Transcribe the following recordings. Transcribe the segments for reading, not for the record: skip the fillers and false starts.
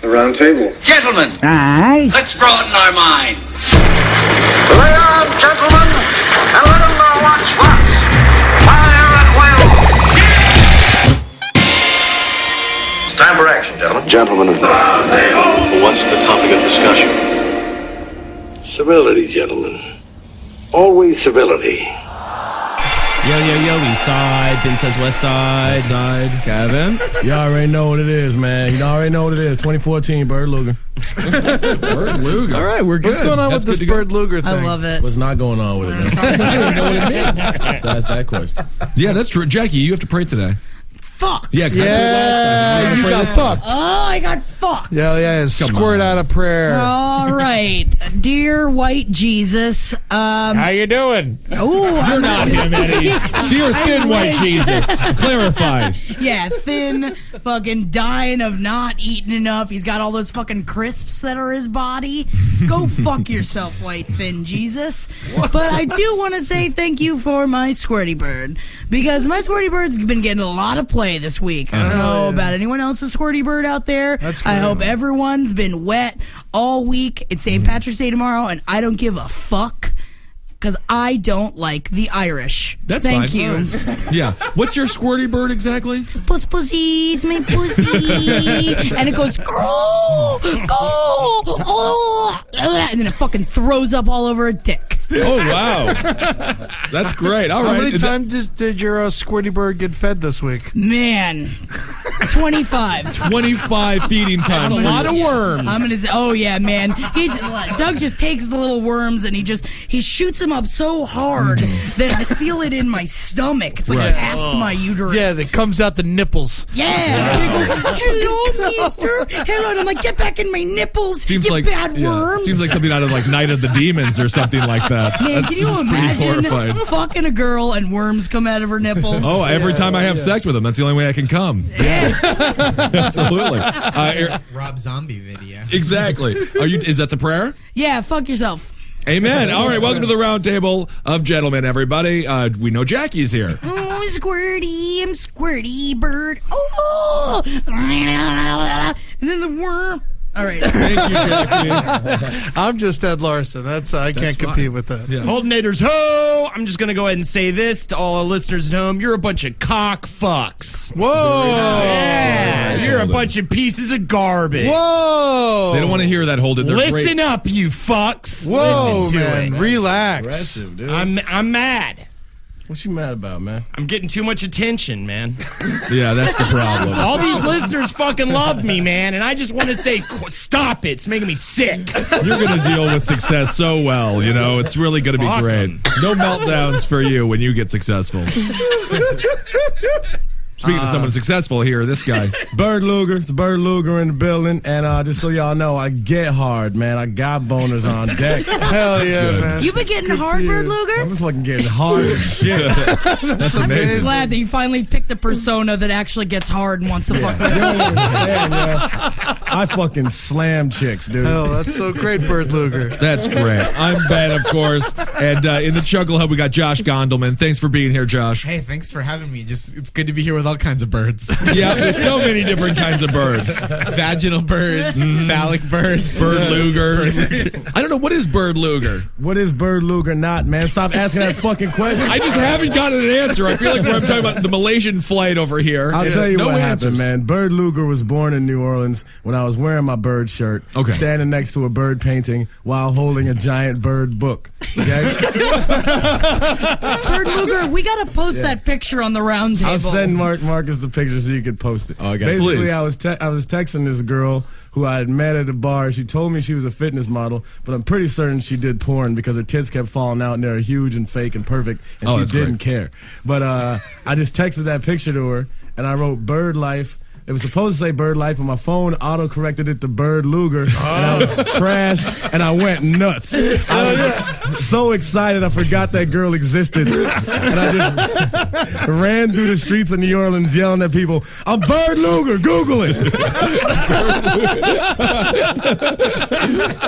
The round table. Gentlemen, Aye. let's broaden our minds. Lay on, gentlemen, and let them know what's what. Fire at will. It's time for action, gentlemen. Gentlemen of the round table. What's the topic of discussion? Civility, gentlemen. Always civility. Yo, East Side. Ben says West Side. West Side. Kevin. You already know what it is, man. You already know what it is. 2014, Bird Luger. Bird Luger. All right, we're good. What's going on with this Bird Luger thing? I love it. What's not going on with it, man? I don't even know what it means. So that's that question. Yeah, that's true. Jackie, you have to pray today. Fuck. Yeah, yeah, you got fucked. Oh, I got fucked. Yeah, squirt out a prayer. All right. Dear white Jesus. How you doing? Oh, You're not him, Eddie. Dear thin white Jesus. Clarify. Yeah, thin, fucking dying of not eating enough. He's got all those fucking crisps that are his body. Go fuck yourself, white thin Jesus. But I do want to say thank you for my squirty bird, because my squirty bird's been getting a lot of play this week. I don't know about anyone else's squirty bird out there. That's I great. hope everyone's been wet all week. It's St. Patrick's Day tomorrow, and I don't give a fuck, because I don't like the Irish. That's Thank fine. you. Yeah. What's your squirty bird exactly? Pussy, it's my pussy. And it goes, go, oh, and then it fucking throws up all over a dick. Oh, wow. That's great. All right. How many times did your squirty bird get fed this week? Man, 25. 25 feeding times. That's a lot of worms. I'm gonna say, oh yeah, man. Doug just takes the little worms and he shoots them up so hard that I feel it in my stomach. It's like past my uterus. Yeah, that comes out the nipples. Yeah. Hello, mister. Hello. And I'm like, get back in my nipples, you bad worms. Seems like something out of like Night of the Demons or something like that. Man, can you imagine fucking a girl and worms come out of her nipples? Oh, every time I have sex with them, that's the only way I can come. Yeah. Absolutely. Rob Zombie video. Exactly. Is that the prayer? Yeah, fuck yourself. Amen. All right, welcome to the Roundtable of Gentlemen, everybody. We know Jackie's here. Oh, squirty, I'm squirty bird. Oh, and then the worm. All right. Thank you, Jackie. I'm just Ed Larson. I can't compete with that. Yeah. Holdenators, ho! I'm just going to go ahead and say this to all our listeners at home. You're a bunch of cock fucks. Whoa. Yeah. Nice, You're Holden. a bunch of pieces of garbage. Whoa. They don't want to hear that, Holden. Listen up, you fucks. Whoa, Listen to man. it. Relax. Aggressive, dude. I'm mad. What you mad about, man? I'm getting too much attention, man. Yeah, that's the problem. All these listeners fucking love me, man, and I just want to say, stop it. It's making me sick. You're going to deal with success so well, you know. It's really going to be Fuck great. 'em. No meltdowns for you when you get successful. Speaking of someone successful here, this guy. Bird Luger. It's Bird Luger in the building. And just so y'all know, I get hard, man. I got boners on deck. Hell yeah, man. You been getting hard, Bird Luger? I've been fucking getting hard as shit. That's I'm amazing. just glad that you finally picked a persona that actually gets hard and wants to fuck with you. I fucking slam chicks, dude. Hell, that's so great, Bird Luger. That's great. I'm Ben, of course. And in the Chuckle Hub, we got Josh Gondelman. Thanks for being here, Josh. Hey, thanks for having me. It's good to be here with all kinds of birds. Yeah, there's so many different kinds of birds. Vaginal birds, phallic birds, Bird Lugers. I don't know, what is Bird Luger? What is Bird Luger not, man? Stop asking that fucking question. I just haven't gotten an answer. I feel like I'm talking about the Malaysian flight over here. I'll tell you no what answers. happened, man. Bird Luger was born in New Orleans when I was wearing my bird shirt, standing next to a bird painting while holding a giant bird book. Okay? Bird Luger, we got to post that picture on the round table. I'll send Marcus the picture so you can post it. Oh, okay. Basically, Please. I was texting this girl who I had met at a bar. She told me she was a fitness model, but I'm pretty certain she did porn because her tits kept falling out and they're huge and fake and perfect, and she didn't care. But I just texted that picture to her, and I wrote Bird Life. It was supposed to say Bird Life, but my phone auto-corrected it to Bird Luger, and I was trashed, and I went nuts. I was so excited I forgot that girl existed, and I just ran through the streets of New Orleans yelling at people, "I'm Bird Luger, Google it."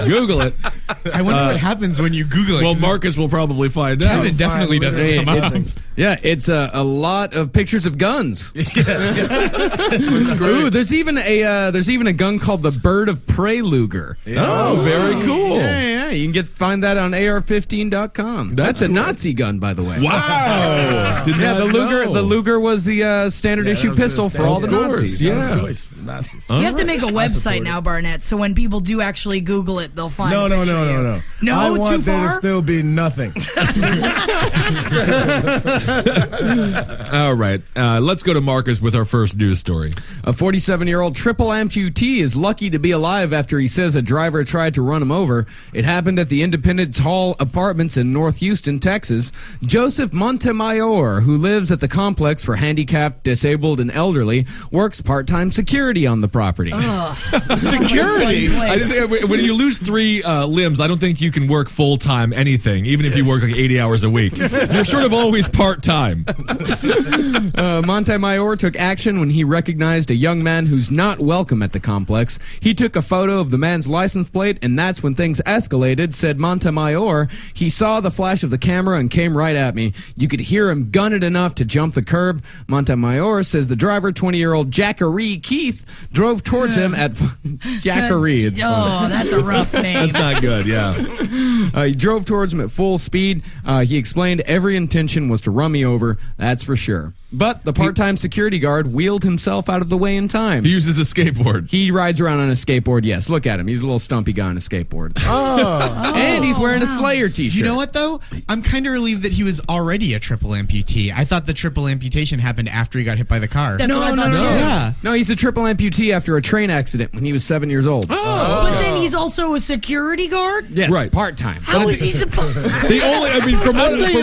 Google it. I wonder what happens when you Google it. Well, Marcus will probably find out. Kevin definitely doesn't come up. Yeah, it's a lot of pictures of guns. Ooh, there's even a gun called the Bird of Prey Luger. Oh, very cool. Yeah, you can find that on AR15.com. That's a Nazi gun, by the way. Wow. The Luger was the standard issue pistol for all the Nazis. Yeah. You have to make a website now, Barnett, so when people do actually Google it, they'll find No. a picture of you. No, I too want there to far? still be nothing. All right. Let's go to Marcus with our first news story. A 47-year-old triple amputee is lucky to be alive after he says a driver tried to run him over. It happened at the Independence Hall Apartments in North Houston, Texas. Joseph Montemayor, who lives at the complex for handicapped, disabled, and elderly, works part-time security on the property. Security? When you lose 3 limbs, I don't think you can work full-time anything, even if you work like 80 hours a week. You're sort of always part-time. Montemayor took action when he recognized a young man who's not welcome at the complex. He took a photo of the man's license plate, and that's when things escalated, said Montemayor. He saw the flash of the camera and came right at me. You could hear him gun it enough to jump the curb. Montemayor says the driver, 20-year-old Jackery Keith, drove towards him at Jackery. It's funny. That's a rough name. That's not good, yeah. He drove towards him at full speed. He explained every intention was to run me over, that's for sure. But the part-time security guard wheeled himself out of the way in time. He uses a skateboard. He rides around on a skateboard, yes. Look at him. He's a little stumpy guy on a skateboard. And he's wearing a Slayer t-shirt. You know what, though? I'm kind of relieved that he was already a triple amputee. I thought the triple amputation happened after he got hit by the car. That's what I thought too. Yeah. No, he's a triple amputee after a train accident when he was 7 years old. But then he's also a security guard? Yes, Right. part-time. How is he supposed The only, I mean, from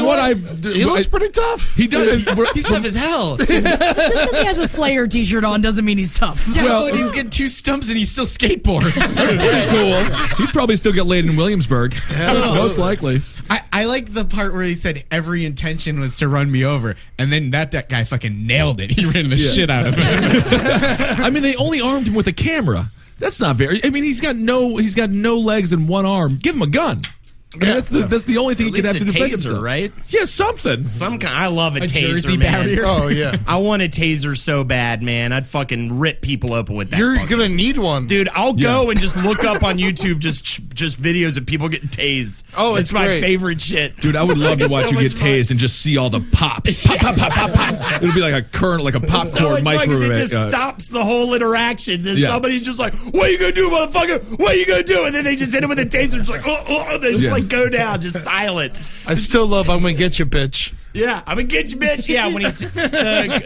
what I've... He looks pretty tough. He does. He's tough as hell. Just because he has a Slayer t-shirt on doesn't mean he's tough. Yeah, but he's getting 2 stumps and he still skateboards. Pretty cool. He'd probably still get laid in Williamsburg. Most likely. I like the part where he said every intention was to run me over, and then that guy fucking nailed it. He ran the shit out of him. I mean, they only armed him with a camera. That's not very. I mean, he's got no legs and 1 arm. Give him a gun. I mean, that's the only thing he could have to defend himself. Right? Yeah, something. Some kind. I love a taser, Jersey man. barrier. Oh, yeah. I want a taser so bad, man. I'd fucking rip people open with that. You're fucking- going to need one. Dude, I'll go and just look up on YouTube just videos of people getting tased. Oh, it's my great. favorite shit. Dude, I would love to watch so you get much fun. tased and just see all the pops. Pop, pop, pop, pop, pop. It'll be like a current, like a So popcorn much fun 'cause microwave. it just stops the whole interaction. Then Yeah. somebody's just like, "What are you gonna do, motherfucker? What are you gonna do?" And then they just hit him with a taser. It's like, they just like go down, just silent. I still love I'm going to get you, bitch. Yeah, I'm gonna get you, bitch. Yeah, when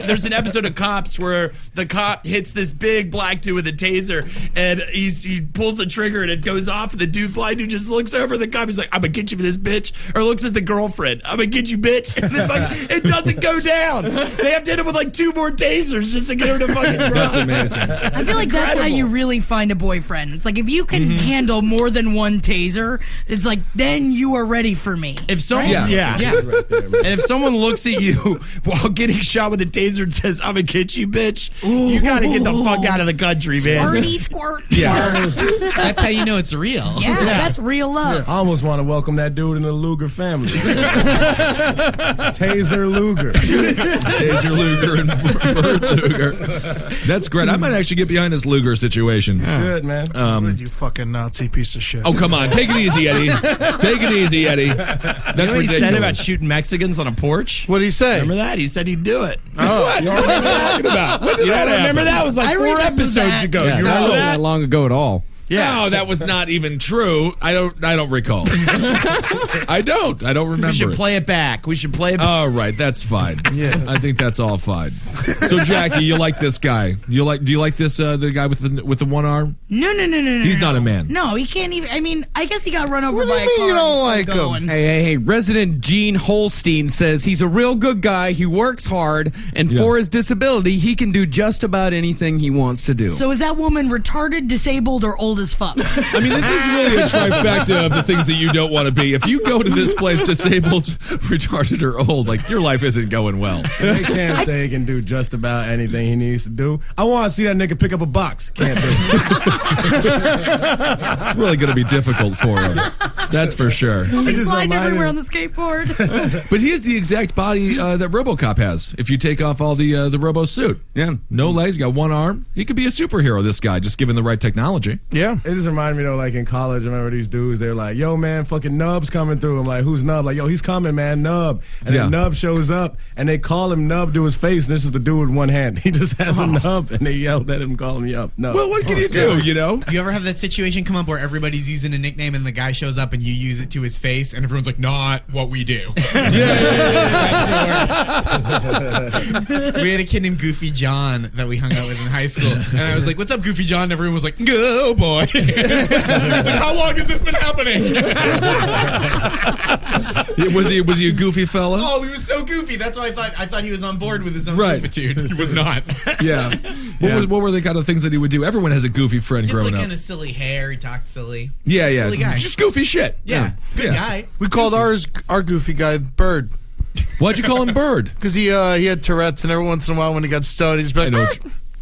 there's an episode of Cops where the cop hits this big black dude with a taser, and he pulls the trigger and it goes off, and the blind dude just looks over at the cop. He's like, "I'm gonna get you for this, bitch," or looks at the girlfriend. "I'm gonna get you, bitch." And it's like it doesn't go down. They have to hit him with like 2 more tasers just to get him to fucking drop. That's amazing. I feel like that's how you really find a boyfriend. It's like if you can handle more than 1 taser, it's like then you are ready for me. If someone, Yeah. and if someone looks at you while getting shot with a taser and says, "I'm gonna get you, bitch," you gotta get the fuck out of the country, man. Squirty squirt. Yeah. That's how you know it's real. Yeah, that's real love. I almost want to welcome that dude in the Luger family. Taser Luger. Taser Luger and Bird Luger. That's great. I might actually get behind this Luger situation. Shit, man. You fucking Nazi piece of shit. Oh, come on. Take it easy, Eddie. Take it easy, Eddie. That's You know what he ridiculous. said about shooting Mexicans on a porch? What did he say? Remember that? He said he'd do it. What? You don't know what I'm talking about. When did You that don't remember happen? that? It was like I 4 remember episodes that. ago. Yeah, You that remember wasn't that? that long ago at all. No, that was not even true. I don't recall. I don't remember. We should it. play it back. We should play it back. All right, that's fine. Yeah, I think that's all fine. So, Jackie, you like this guy? Do you like this the guy with the 1 arm? No. He's not a man. No, he can't even. I mean, I guess he got run over by a car. you and don't he's like still him? going. Hey, resident Gene Holstein says he's a real good guy. He works hard, and for his disability, he can do just about anything he wants to do. So is that woman retarded, disabled, or old old as fuck. I mean, this is really a trifecta of the things that you don't want to be. If you go to this place disabled, retarded, or old, like, your life isn't going well. They can't say he can do just about anything he needs to do. I want to see that nigga pick up a box. Can't do it. It's really going to be difficult for him. That's for sure. He's sliding everywhere on the skateboard. But he has the exact body that RoboCop has. If you take off all the Robo suit, no legs, you got one arm. He could be a superhero. This guy, just given the right technology. Yeah. It just reminded me though, like in college, I remember these dudes. They're like, "Yo, man, fucking Nub's coming through." I'm like, "Who's Nub?" Like, "Yo, he's coming, man, Nub." And then Nub shows up, and they call him Nub to his face. And this is the dude with one hand. He just has a nub, and they yelled at him, call him Nub. Well, what can you do? You know. You ever have that situation come up where everybody's using a nickname and the guy shows up and you use it to his face and everyone's like, "Not what we do." We had a kid named Goofy John that we hung out with in high school, and I was like, "What's up, Goofy John?" And everyone was like, "Go, boy." He was like, "How long has this been happening?" Was he a goofy fella? Oh, he was so goofy. That's why I thought he was on board with his own goofitude. He was not. Yeah. What were the kind of things that he would do? Everyone has a goofy friend Just growing like up. kind of silly hair. He talked silly. Yeah. Silly guy. Just goofy shit. Yeah. Good guy. We called our goofy guy Bird. Why'd you call him Bird? Because he had Tourette's, and every once in a while when he got stoned, he's like,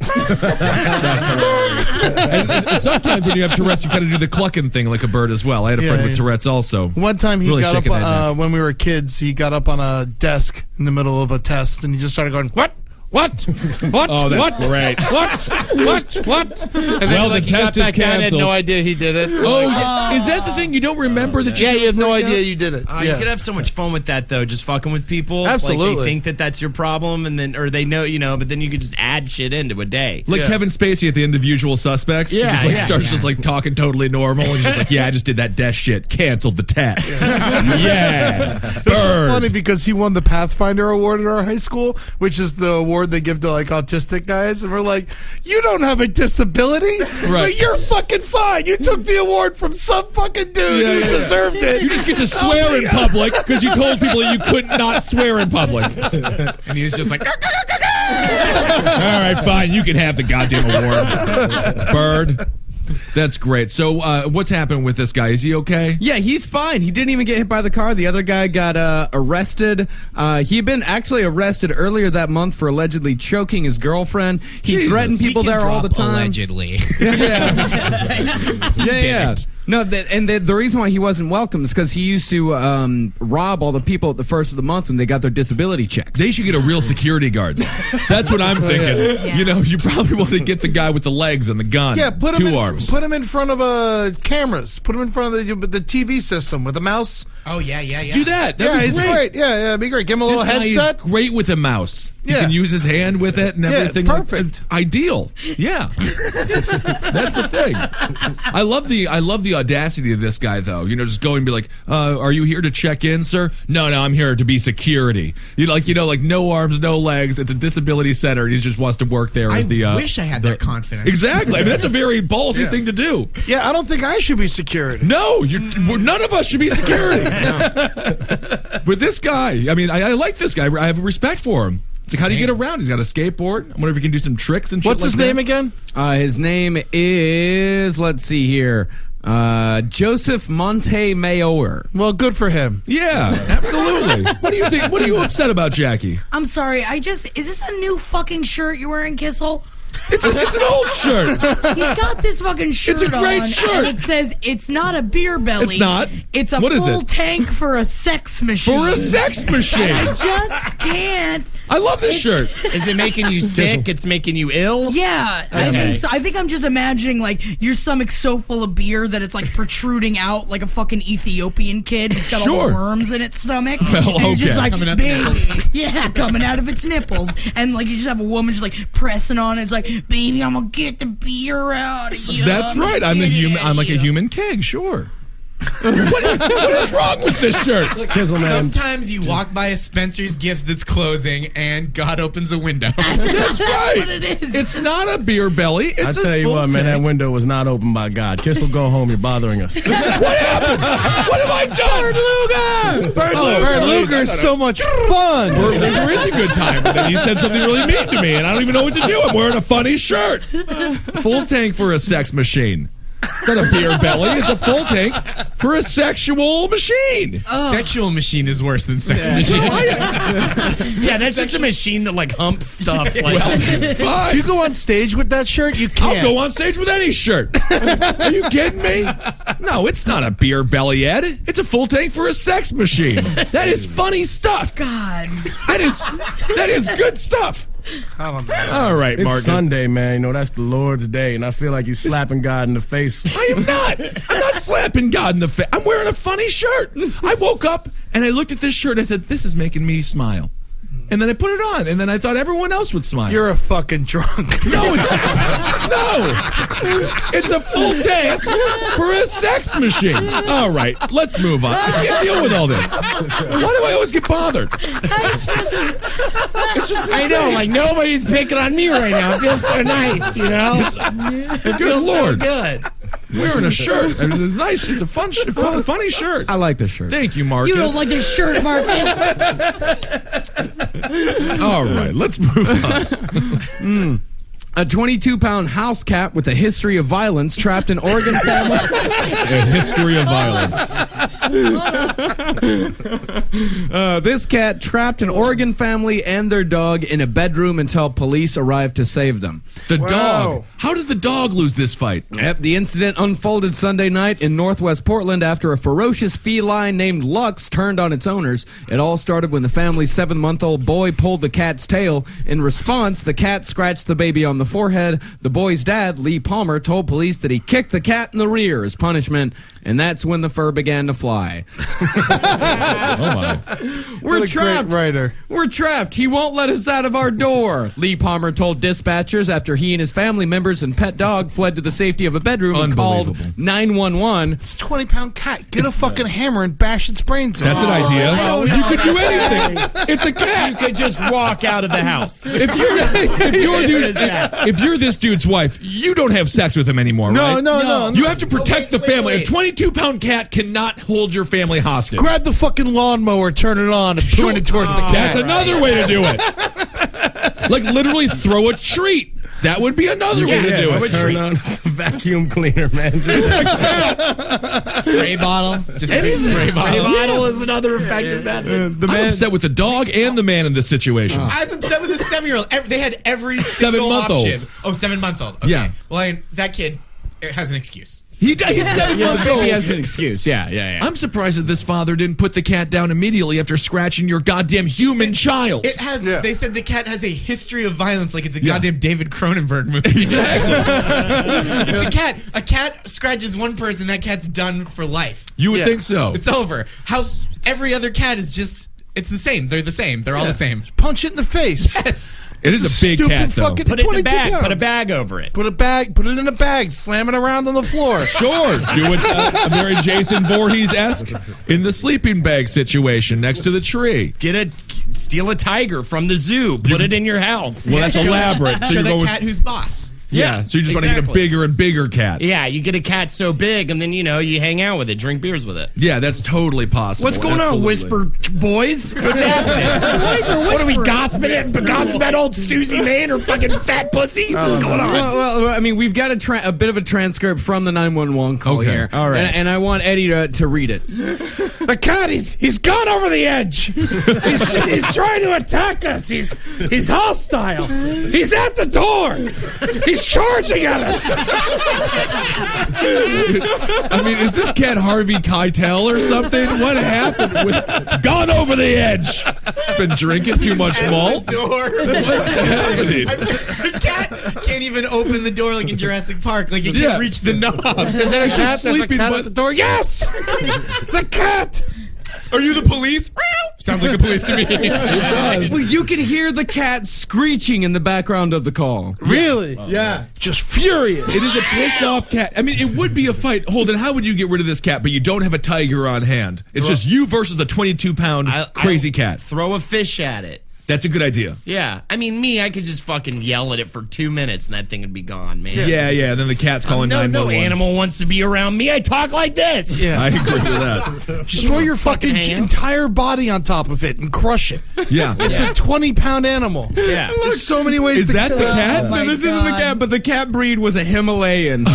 That's hilarious. And sometimes when you have Tourette's, you kind of do the clucking thing like a bird as well. I had a friend with Tourette's also. One time he really got shaking that up neck. when we were kids. He got up on a desk in the middle of a test, and he just started going, "What? What? What? Oh, that's what? great. What? What? And then, Well, like, the he got test is back down, he had canceled. no idea he did it. Oh, yeah. Is that the thing? You don't remember that you Yeah, you have no idea you did it. You could have so much fun with that, though, just fucking with people. Absolutely. Like, they think that that's your problem, and then, or they know, but then you could just add shit into a day. Like Kevin Spacey at the end of Usual Suspects. Yeah, he just yeah, starts yeah. just like talking totally normal. And he's just like, "Yeah, I just did that desk shit. Canceled the test." Yeah. Bird. Funny because he won the Pathfinder Award at our high school, which is the award they give to like autistic guys, and we're like, "You don't have a disability, but you're fucking fine. You took the award from some fucking dude who deserved it. You just get to swear in public because you told people that you could not swear in public." And he was just like, "All right, fine. You can have the goddamn award, Bird." That's great. So, what's happened with this guy? Is he okay? Yeah, he's fine. He didn't even get hit by the car. The other guy got arrested. He'd been actually arrested earlier that month for allegedly choking his girlfriend. He threatened people there all the time. Allegedly. Yeah. No, the reason why he wasn't welcome is because he used to rob all the people at the first of the month when they got their disability checks. They should get a real security guard. That's what I'm thinking. Yeah. You know, you probably want to get the guy with the legs and the gun. Yeah, put him Two arms. Put him in front of cameras. Put him in front of the TV system with a mouse. "Oh, yeah. Do that. That'd be He's great. Yeah, it'd be great. Give him a This little guy headset. is great with a mouse. He Yeah. can use his hand with it and Yeah, it's everything. perfect. Ideal. Yeah. That's the thing. I love the audacity of this guy, though. You know, just go and be like, "Are you here to check in, sir?" No, I'm here to be security. Like no arms, no legs. It's a disability center. He just wants to work there as the. I wish I had that confidence. Exactly. I mean, that's a very ballsy thing to do. Yeah, I don't think I should be security. No, none of us should be security. But this guy, I mean, I like this guy. I have respect for him. It's like, how do you get around? He's got a skateboard. I wonder if he can do some tricks and shit. What's his name again? His name is, let's see here, Joseph Montemayor. Well, good for him. Yeah, absolutely. What do you think? What are you upset about, Jackie? I'm sorry. Is this a new fucking shirt you're wearing, Kissel? It's an old shirt. He's got this fucking shirt It's a great on, shirt. and it says it's not a beer belly. It's not. It's a What is full it? tank for a sex machine. For a sex machine. I just can't. I love this shirt. Is it making you sick? It's making you ill? Yeah, I think so. I think I'm just imagining like your stomach's so full of beer that it's like protruding out like a fucking Ethiopian kid. It's got all Sure. the worms in its stomach. Well, and it's just okay. like Coming out the nipples. yeah, coming out of its nipples. And like you just have a woman just like pressing on it. It's like, "Baby, I'm gonna get the beer out of you." That's right. I'm like a human keg. Sure. What is wrong with this shirt? Kissel, man. Sometimes you walk by a Spencer's Gifts that's closing and God opens a window. That's right. what it is. It's not a beer belly. It's I tell you what, man, that window was not opened by God. Kissel, go home. You're bothering us. What happened? What have I done? Bird Luger is so much fun. There is a good time, but then you said something really mean to me, and I don't even know what to do. I'm wearing a funny shirt. Full tank for a sex machine. It's not a beer belly. It's a full tank for a sexual machine. Sexual machine is worse than sex machine. Yeah, that's just a machine that like humps stuff. Like, It's fine. If you go on stage with that shirt, you can't. I'll go on stage with any shirt. Are you kidding me? No, it's not a beer belly, Ed. It's a full tank for a sex machine. That is funny stuff. God. That is good stuff. I don't know. All right, It's Mark. Sunday, man. You know, that's the Lord's day, and I feel like you're slapping God in the face. I am not. I'm not slapping God in the face. I'm wearing a funny shirt. I woke up and I looked at this shirt and I said, this is making me smile. And then I put it on, and then I thought everyone else would smile. You're a fucking drunk. No, it's a full tank for a sex machine. All right, let's move on. I can't deal with all this. Why do I always get bothered? It's just I know, like nobody's picking on me right now. It feels so nice, you know. It feels so Lord. good. Wearing a shirt. It's nice. It's a funny shirt. I like this shirt. Thank you, Marcus. You don't like this shirt, Marcus. All right, let's move on. A 22-pound house cat with a history of violence trapped in Oregon family. A history of violence. This cat trapped an Oregon family and their dog in a bedroom until police arrived to save them. The dog. How did the dog lose this fight? Yep, the incident unfolded Sunday night in northwest Portland after a ferocious feline named Lux turned on its owners. It all started when the family's 7-month-old boy pulled the cat's tail. In response, the cat scratched the baby on the forehead. The boy's dad, Lee Palmer, told police that he kicked the cat in the rear as punishment, and that's when the fur began to fly. Oh my. We're trapped. Writer. We're trapped. He won't let us out of our door, Lee Palmer told dispatchers after he and his family members and pet dog fled to the safety of a bedroom and called Unbelievable. 911. It's a 20-pound cat. Get a fucking hammer and bash its brains in. That's an idea. You could do anything. It's a cat. You could just walk out of the house. If you're this dude's wife, you don't have sex with him anymore, right? No. You have to protect the family. wait. A 22-pound cat cannot hold your family hostage. Grab the fucking lawnmower, turn it on, and point it towards the cat. That's another way to do it. Like literally throw a treat. That would be another way to do it. Turn on the vacuum cleaner, man. Spray bottle. Just a big spray bottle. Bottle is another effective method. I'm upset with the dog and the man in this situation. I'm upset with this 7-year-old. They had every single 7-month-old. option. Oh, 7-month-old. Okay. Yeah. Well, that kid has an excuse. He's 7 months He old. has an excuse. Yeah. I'm surprised that this father didn't put the cat down immediately after scratching your goddamn human child. It has. They said the cat has a history of violence, like it's a goddamn David Cronenberg movie. Exactly. It's a cat. A cat scratches one person, that cat's done for life. You would think so. It's over. How every other cat is just. It's the same. They're the same. They're all the same. Punch it in the face. Yes. It is a big Stupid cat, though. fucking Put it in a 22 bag. pounds. Put a bag over it. Put it in a bag. Slam it around on the floor. Sure. Do it a very Jason Voorhees-esque in the sleeping bag situation next to the tree. Steal a tiger from the zoo. Put it in your house. Well, that's elaborate. So Show you're the going cat who's boss. Yeah, so you just want to get a exactly. bigger and bigger cat. Yeah, you get a cat so big, and then, you hang out with it, drink beers with it. Yeah, that's totally possible. What's going on, Whisper Boys? What's happening? What are we gossiping about old Susie May and her fucking fat pussy? What's going on? Well, I mean, we've got a bit of a transcript from the 911 call Okay. here. All right. And I want Eddie to read it. The cat, he's gone over the edge. He's trying to attack us. He's hostile. He's at the door. He's charging at us. I mean, is this cat Harvey Keitel or something? What happened with gone over the edge? Been drinking too much malt? The door. What's happening? The cat can't even open the door like in Jurassic Park. Like it can't reach the knob. Is there a cat? There's a sleeping cat by at the door. Yes, the cat. Are you the police? Sounds like the police to me. Well, you can hear the cat screeching in the background of the call. Really? Yeah. Just furious. It is a pissed off cat. I mean, it would be a fight. Holden, how would you get rid of this cat, but you don't have a tiger on hand? It's just you versus a 22-pound crazy cat. Throw a fish at it. That's a good idea. Yeah. I mean, I could just fucking yell at it for 2 minutes and that thing would be gone, man. Yeah. Then the cat's calling No 911. animal wants to be around me. I talk like this. Yeah. I agree with that. Just throw your fucking hang out. entire body on top of it and crush it. Yeah. It's a 20-pound animal. Yeah. There's so many ways Is to that kill the it. cat? my No, this isn't the God. cat, but the cat breed was a Himalayan.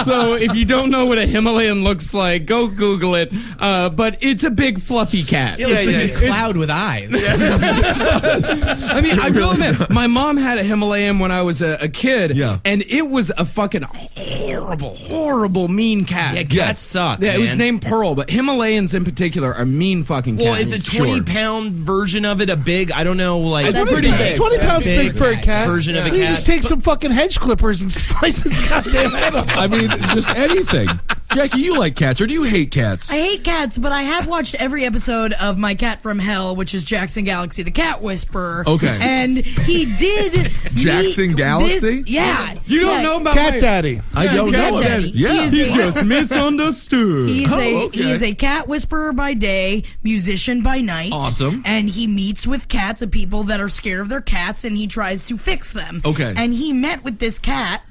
So if you don't know what a Himalayan looks like, go Google it. But it's a big fluffy cat. It looks like a cloud with eyes. I mean, I will admit, my mom had a Himalayan when I was a kid, and it was a fucking horrible, mean cat. Yeah, cats suck, Yeah, it was man. named Pearl, but Himalayans in particular are mean fucking cats. Well, is a 20-pound version of it a big, I don't know, like... It's pretty big. 20 pounds big for a cat. version of a You cat. just take some fucking hedge clippers and slice its goddamn head off. I mean, just anything. Jackie, you like cats, or do you hate cats? I hate cats, but I have watched every episode of My Cat from Hell, which is Jackson Galaxy, the cat whisperer. Okay. And he did... Jackson meet Galaxy? Yeah. You don't know about Cat Daddy. I don't Cat know Daddy. him. Yeah. He is a- just misunderstood. He's okay. he is a cat whisperer by day, musician by night. Awesome. And he meets with cats and people that are scared of their cats, and he tries to fix them. Okay. And he met with this cat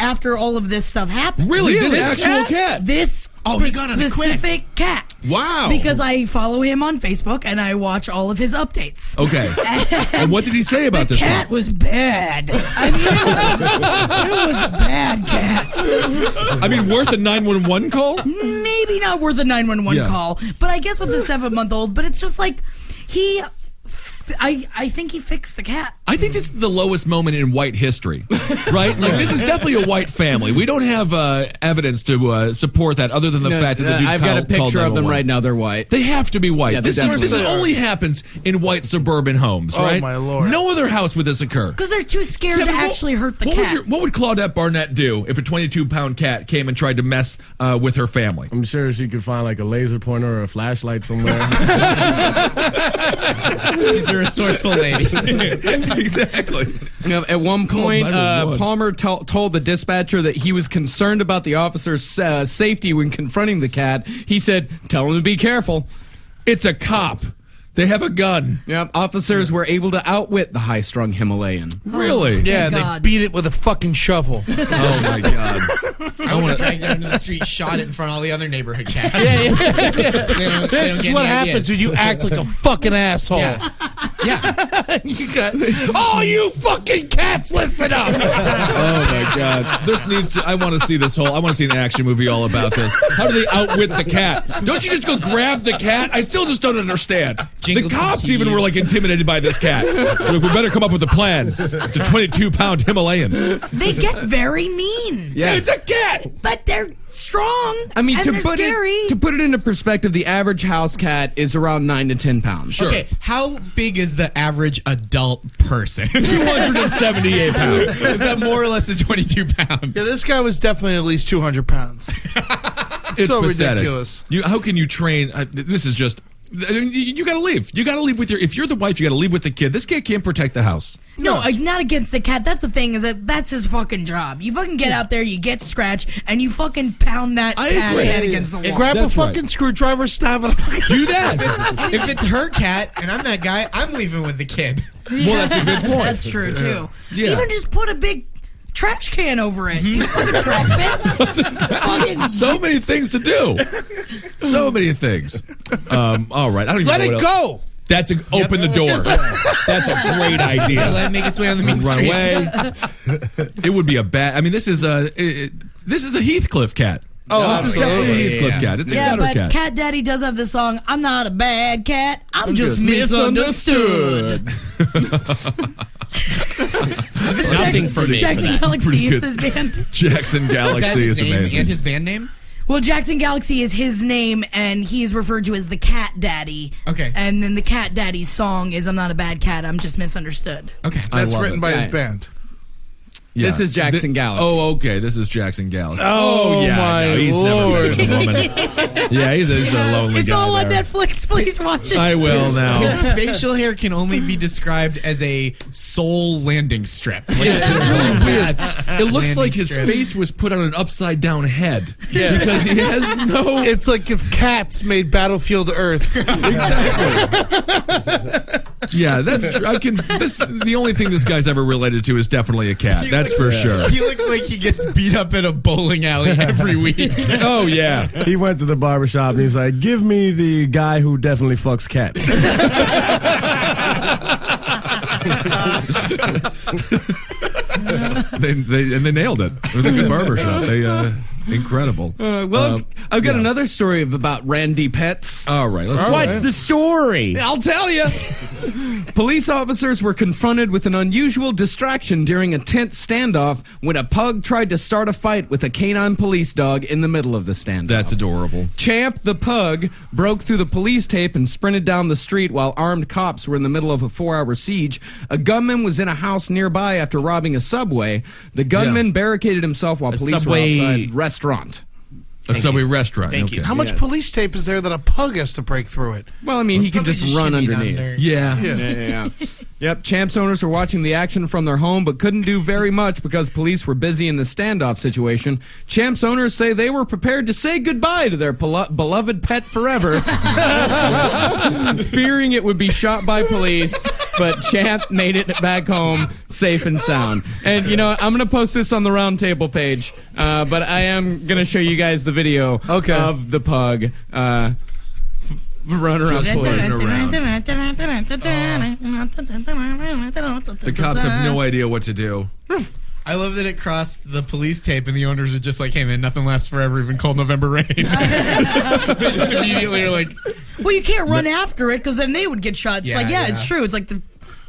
after all of this stuff happened. Really? This actual cat? This he got on it quick. specific cat. Wow. Because I follow him on Facebook and I watch all of his updates. Okay. And what did he say about The this cat was bad. I mean, it was a bad cat. I mean, worth a 911 call? Maybe not worth a 911 Yeah. call, but I guess with the 7-month-old. But it's just like I think he fixed the cat. I think this is the lowest moment in white history, right? Like, this is definitely a white family. We don't have evidence to support that other than the fact that the dude I've got a called picture of them 911. right now. They're white. They have to be white. Yeah, they this definitely are. only happens in white suburban homes, Oh, right? my Lord. No other house would this occur. Because they're too scared to but actually hurt the what cat. what would Claudette Barnett do if a 22-pound cat came and tried to mess with her family? I'm sure she could find like a laser pointer or a flashlight somewhere. She's a resourceful lady. Exactly. You know, at one point, 911. Palmer told the dispatcher that he was concerned about the officer's safety when confronting the cat. He said, "Tell him to be careful." It's a cop. They have a gun. Yep, officers were able to outwit the high-strung Himalayan. Really? Yeah, they God. beat it with a fucking shovel. Oh, my God. I want to drag it into the street, shot it in front of all the other neighborhood cats. They don't get This is what any happens ideas. when you act like a fucking asshole. Yeah. You got, oh, you fucking cats, listen up. Oh, my God. This needs to, I want to see this whole, I want to see an action movie all about this. How do they outwit the cat? Don't you just go grab the cat? I still just don't understand. Jingle The some cops even keys. were like intimidated by this cat. Like, we better come up with a plan. It's a 22-pound Himalayan. They get very mean. Yeah. It's a cat. But they're strong. I mean, and to they're put scary. it into perspective, the average house cat is around 9 to 10 pounds. Sure. Okay, how big is the average adult person? 278 pounds. Is that more or less than 22 pounds? Yeah, this guy was definitely at least 200 pounds. It's so pathetic. ridiculous. How can you train? This is just. You got to leave. You got to leave with your. If you're the wife, you got to leave with the kid. This kid can't protect the house. No, not against the cat. That's the thing, is that's his fucking job. You fucking get out there, you get scratched, and you fucking pound that I cat's agree. head against the wall. Grab a That's right. fucking screwdriver, stab it. Do that. If it's her cat and I'm that guy, I'm leaving with the kid. Well, that's a good point. That's true, too. Yeah. Even just put a big trash can over it. You fucking trash bin. Fucking So many things to do. So many things. All right. I don't even Let know it what else. go. That's open the door. That's a great idea. Let it make its way on the main Run streets. away. It would be a bad. I mean, this is a Heathcliff cat. Oh, This is definitely a Heathcliff cat. It's a yeah, gutter but cat. Cat Daddy does have the song, "I'm not a bad cat, I'm just just misunderstood." Nothing for me. Jackson pretty Galaxy is good. his band. Jackson Is that Galaxy his is name amazing. and his band name? Well, Jackson Galaxy is his name, and he is referred to as the Cat Daddy. Okay. And then the Cat Daddy's song is "I'm not a bad cat, I'm just misunderstood." Okay. That's love written it. by his Yeah. band. Yeah. This is Jackson Galaxy. Oh, okay. This is Jackson Galaxy. Oh, yeah. my no, he's Lord. never been with a woman. Yeah, he's a lonely It's guy all on there. Netflix. Please watch it. I will now. His facial hair can only be described as a soul landing strip. Like, it's just really weird. It looks landing like his strip. face was put on an upside down head. Yeah. Because he has no. It's like if cats made Battlefield Earth. Yeah, that's true. The only thing this guy's ever related to is definitely a cat. That's for sure. He looks like he gets beat up in a bowling alley every week. Oh yeah. He went to the barbershop and he's like, "Give me the guy who definitely fucks cats." They nailed it. It was a good barbershop. Incredible. I've got another story about Randy Pets. All right, let's What's the story? I'll tell you. Police officers were confronted with an unusual distraction during a tense standoff when a pug tried to start a fight with a canine police dog in the middle of the standoff. That's adorable. Champ the pug broke through the police tape and sprinted down the street while armed cops were in the middle of a 4-hour siege. A gunman was in a house nearby after robbing a Subway. The gunman barricaded himself while police Subway were outside restaurant. A Subway restaurant. Thank you. How much police tape is there that a pug has to break through it? Well, I mean, he can Probably just run shimmied underneath. under. Yeah. Yep, Champ's owners were watching the action from their home but couldn't do very much because police were busy in the standoff situation. Champ's owners say they were prepared to say goodbye to their beloved pet forever, fearing it would be shot by police, but Champ made it back home safe and sound. And, you know, I'm going to post this on the Roundtable page, but I am going to show you guys the video of the pug. Run around. The cops have no idea what to do. I love that it crossed the police tape and the owners are just like, "Hey man, nothing lasts forever, even cold November rain." They just immediately are like, Well, you can't run after it because then they would get shot. It's it's true. It's like the.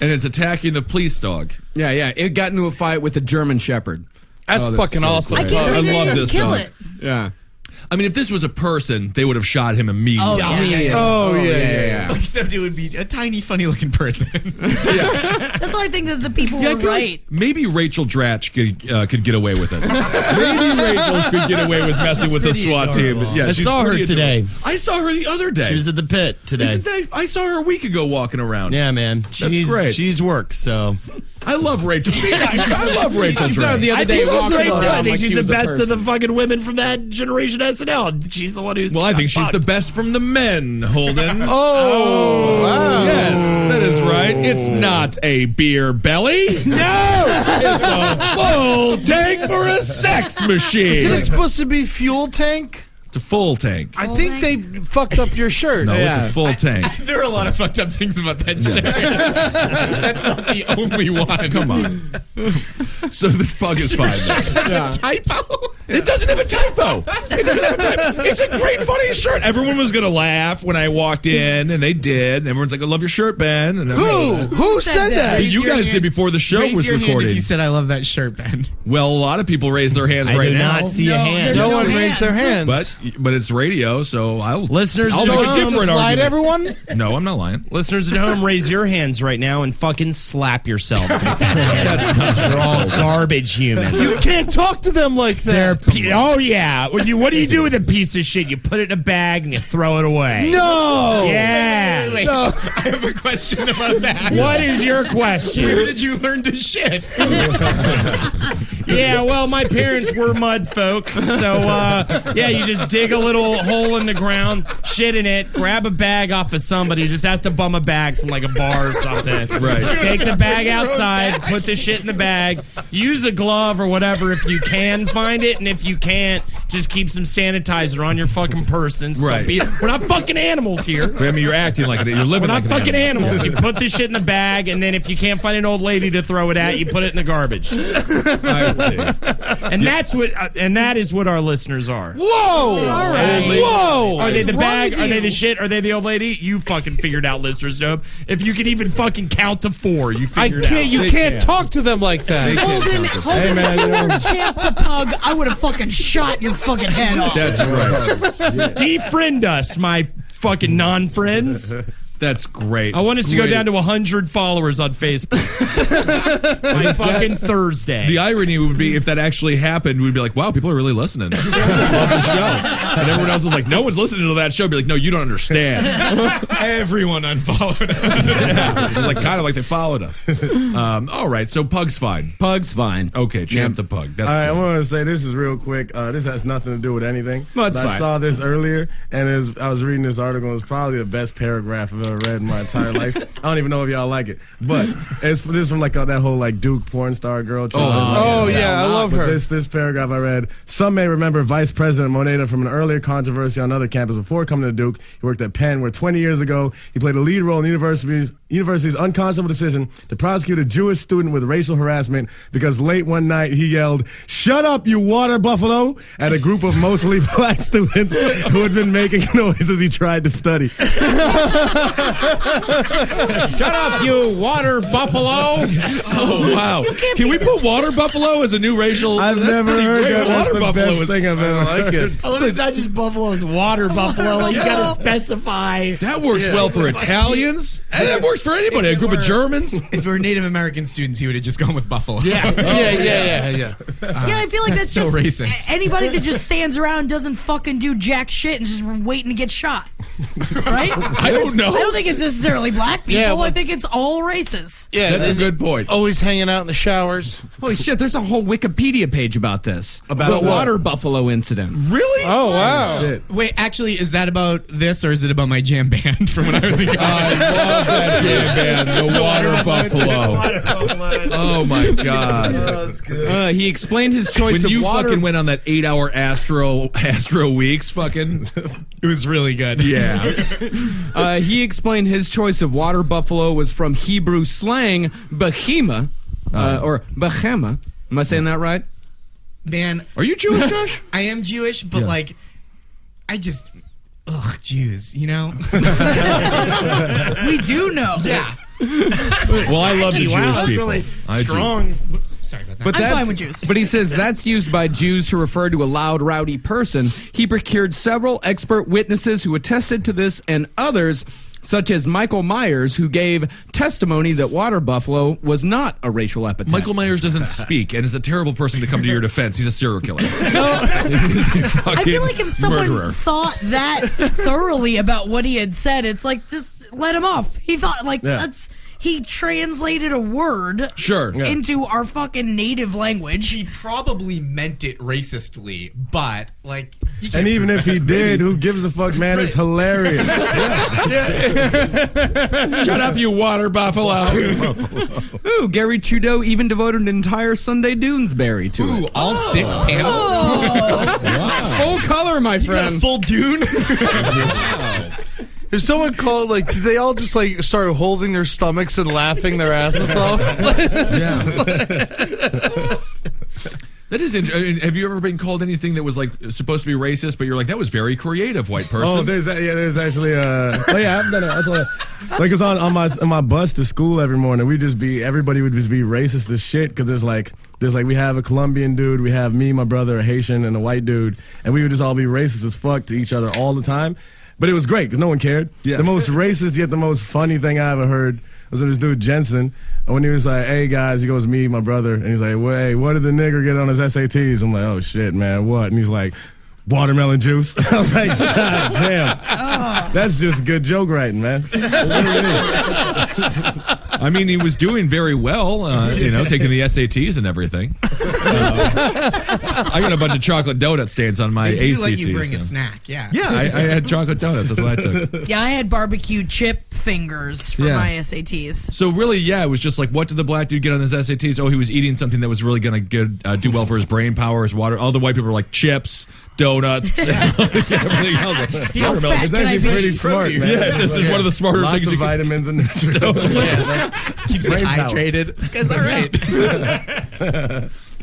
And it's attacking the police dog. Yeah. It got into a fight with a German Shepherd. That's fucking so awesome. great. I can't believe they love didn't this kill dog. it. Yeah. I mean, if this was a person, they would have shot him immediately. Yeah. except it would be a tiny, funny-looking person. That's why I think that the people Yeah, I were feel right. like maybe Rachel Dratch could get away with it. Maybe Rachel could get away with messing with the SWAT team. Yeah, I she's saw her pretty today. adorable. I saw her the other day. She was at the pit today. I saw her a week ago walking around. Yeah, man. She's great. She's work, so. I love Rachel. I love Rachel Dratch. The other I day think she's walking great too. I around think like she's she the was a best of the person. fucking women from that generation SNL. She's the one who's. Well, I think she's fucked. the best from the men, Holden. Oh, wow. Yes, that is right. It's not a beer belly. No, it's a full tank for a sex machine. Isn't it supposed to be fuel tank? It's a full tank. I think they fucked up your shirt. No, it's a full tank. There are a lot of fucked up things about that shirt. That's not the only one. Come on. So this pug is fine. That's a typo. It doesn't have a typo. It doesn't have a typo. It's a great, funny shirt. Everyone was gonna laugh when I walked in, and they did. And everyone's like, "I love your shirt, Ben." And Who said that? Raise you your guys hand. did before the show Raise was your hand recorded. if you said, "I love that shirt, Ben." Well, a lot of people raised their hands I right do now. not see a hand. there's No no one raised their hands. But it's radio, so I'll Listeners I'll at make a home, different Lie to argument. everyone? No, I'm not lying. Listeners at home, raise your hands right now and fucking slap yourselves. That's not They're all garbage humans. You can't talk to them like that. Oh yeah. What do you do with a piece of shit? You put it in a bag and you throw it away. No. Yeah. Wait, I have a question about that. What is your question? Where did you learn to shit? Yeah, well, my parents were mud folk, so yeah, you just dig a little hole in the ground, shit in it, grab a bag off of somebody who just has to bum a bag from like a bar or something. Right. Take the bag outside, put the shit in the bag, use a glove or whatever if you can find it, and if you can't, just keep some sanitizer on your fucking person. So Right. we're not fucking animals here. I mean, you're acting like it. You're living We're like not an fucking animal. animals. You put this shit in the bag, and then if you can't find an old lady to throw it at, you put it in the garbage. I see. And that is what our listeners are. Whoa. All right. Whoa. Are they the What's wrong bag? with Are they you? the shit? Are they the old lady? You fucking figured out, listeners. Nope. If you can even fucking count to 4, you I figured can't. out. You can't talk to them like that. Holden, if you were Champ the pug, I would have fucking shot your fucking head off. That's right. Defriend us, my fucking non-friends. That's great. I want us to go Great. down to 100 followers on Facebook. By fucking Thursday. The irony would be if that actually happened, we'd be like, wow, people are really listening. Love the show. And everyone else is like, no one's listening to that show. Be like, no, you don't understand. Everyone unfollowed. It's like kind of like they followed us. All right, so Pug's fine. Pug's fine. Okay, Champ the Pug. That's All right, I good. want to say this is real quick. This has nothing to do with anything. Well, it's But I fine. saw this earlier, and I was reading this article. It was probably the best paragraph I've ever ever read in my entire life. I don't even know if y'all like it, but this is from like that whole like Duke porn star girl. Oh yeah, I love her. This paragraph I read. Some may remember Vice President Moneta from an earlier controversy on another campus before coming to Duke. He worked at Penn, where 20 years ago he played a lead role in the university's unconscionable decision to prosecute a Jewish student with racial harassment because late one night he yelled, "Shut up, you water buffalo!" at a group of mostly black students who had been making noise as he tried to study. Shut up, you water buffalo! Oh wow! Can we put water buffalo as a new racial? I've never heard that. That's the best thing I've ever I like it. I love it's not just buffalo, it's water buffalo. Like, you gotta specify. That works well for Italians. And that works for anybody. A group of Germans. If it were Native American students, he would have just gone with buffalo. Yeah. Yeah, I feel like that's so just racist. Anybody that just stands around and doesn't fucking do jack shit and just waiting to get shot. Right? I don't know. I don't think it's necessarily black people. Yeah, I think it's all races. Yeah, That's a good point. Always hanging out in the showers. Holy shit, there's a whole Wikipedia page about this. About the what? water buffalo incident. Really? Oh wow. Shit. Wait, actually, is that about this or is it about my jam band from when I was in college? I love that jam band, the Water Buffalo. Oh my god! That's good. He explained his choice When of you water. fucking went on that 8-hour Astro weeks, fucking It was really good. yeah. He explained his choice of water buffalo was from Hebrew slang, behema, or behema. Am I saying that right? Man, Are you Jewish, Josh? I am Jewish, but like, I just, Jews, you know? We do know. Yeah. Well, I love the Jewish That's people. really I do. strong. Whoops, sorry about that. But I'm that's, fine with Jews. But he says that's used by Jews to refer to a loud, rowdy person. He procured several expert witnesses who attested to this, and others, such as Michael Myers, who gave testimony that water buffalo was not a racial epithet. Michael Myers doesn't speak and is a terrible person to come to your defense. He's a serial killer. I feel like if someone murderer. thought that thoroughly about what he had said, it's like, just let him off. He thought, like, he translated a word Sure. into our fucking native language. He probably meant it racistly, but, like, you can't And even if he did, who gives a fuck, man? It's hilarious. Shut up, you water buffalo. Ooh, Gary Trudeau even devoted an entire Sunday Doonesbury to Ooh, it. all 6 panels? Full color, my You got a friend. full Dune? If someone called, like, did they all just like start holding their stomachs and laughing their asses off? That is interesting. Have you ever been called anything that was like supposed to be racist, but you're like, that was very creative, white person? Oh, there's actually I've done it. That's what, like, it's on my bus to school every morning. Everybody would just be racist as shit because there's like we have a Colombian dude, we have me, my brother, a Haitian, and a white dude, and we would just all be racist as fuck to each other all the time. But it was great because no one cared. Yeah. The most racist yet the most funny thing I ever heard was this dude Jensen. And when he was like, "Hey guys," he goes, "Me, my brother," and he's like, "Well, hey, what did the nigger get on his SATs?" I'm like, "Oh shit, man, what?" And he's like, "Watermelon juice." I was like, "God damn, that's just good joke writing, man." I mean, he was doing very well, taking the SATs and everything. I got a bunch of chocolate donut stains on my They do ACTs. let you bring a so. snack, yeah. Yeah, I had chocolate donuts. That's what I took. Yeah, I had barbecue chip fingers for Yeah. my SATs. So really, yeah, it was just like, what did the black dude get on his SATs? Oh, he was eating something that was really going to do well for his brain power, his water. All the white people were like chips, donuts, everything else. How fat It's can I actually be? pretty smart, man. Yeah, it's just one of the smarter Lots things of you can. vitamins and nutrients. Keeps it Brain power. hydrated. This guy's all right.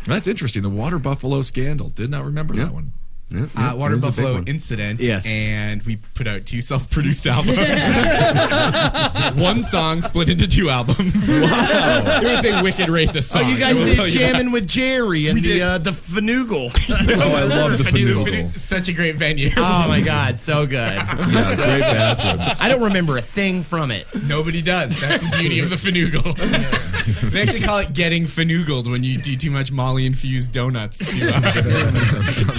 That's interesting. The water buffalo scandal. Did not remember that one. Water It was a big Buffalo one. Incident. Yes. And we put out 2 self-produced albums. One song split into 2 albums. Wow. It was a wicked racist song. You guys I will did tell you jamming with Jerry and did. the Fanoogle. Oh, I love the that. Fanoogle. It's such a great venue. Oh my God, so good. Yeah, great bathrooms. I don't remember a thing from it. Nobody does. That's the beauty of the Fanoogle. They actually call it getting Fanoogled when you do too much Molly-infused donuts to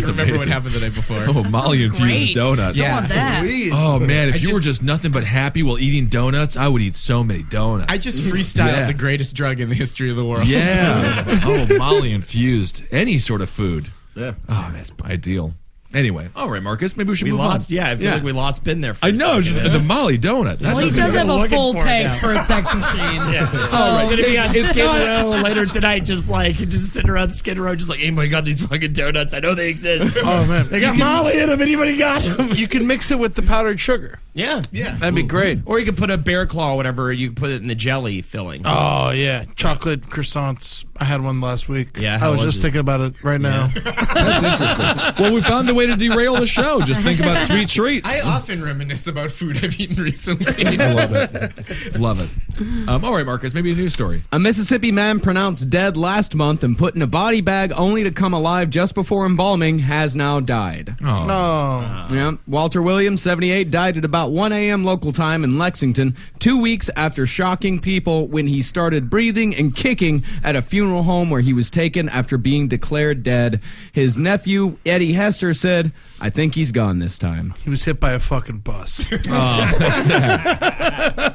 remember what happened the night before. Oh, Molly-infused Great. donut. Yeah. What was that? Oh, man, if I you were just nothing but happy while eating donuts, I would eat so many donuts. I just freestyled Yeah. the greatest drug in the history of the world. Yeah. Oh, Molly-infused. Any sort of food. Yeah. Oh, that's ideal. Anyway, all right, Marcus, maybe we should We move lost. on. Yeah, I feel like we lost Ben there. For I a know, second. the Molly donut. That's Well, he what's does gonna have a looking full for it tank now. for a sex machine. Oh, we're gonna be on Skid Row later tonight, just sitting around Skid Row, just like, anybody got these fucking donuts? I know they exist. Oh man, They got Molly in them. Anybody got them? You can mix it with the powdered sugar. Yeah. That'd be great. Or you could put a bear claw or whatever. You could put it in the jelly filling. Oh yeah, chocolate croissants. I had one last week. Yeah, I how was was just it? thinking about it right now. That's interesting. Well, we found a way to derail the show. Just think about sweet treats. I often reminisce about food I've eaten recently. I love it. Love it. All right, Marcus, maybe a news story. A Mississippi man pronounced dead last month and put in a body bag only to come alive just before embalming has now died. Oh. No. Yeah. Walter Williams, 78, died at about 1 a.m. local time in Lexington, 2 weeks after shocking people when he started breathing and kicking at a funeral home where he was taken after being declared dead. His nephew, Eddie Hester, said, "I think he's gone this time." He was hit by a fucking bus. Oh, that's sad.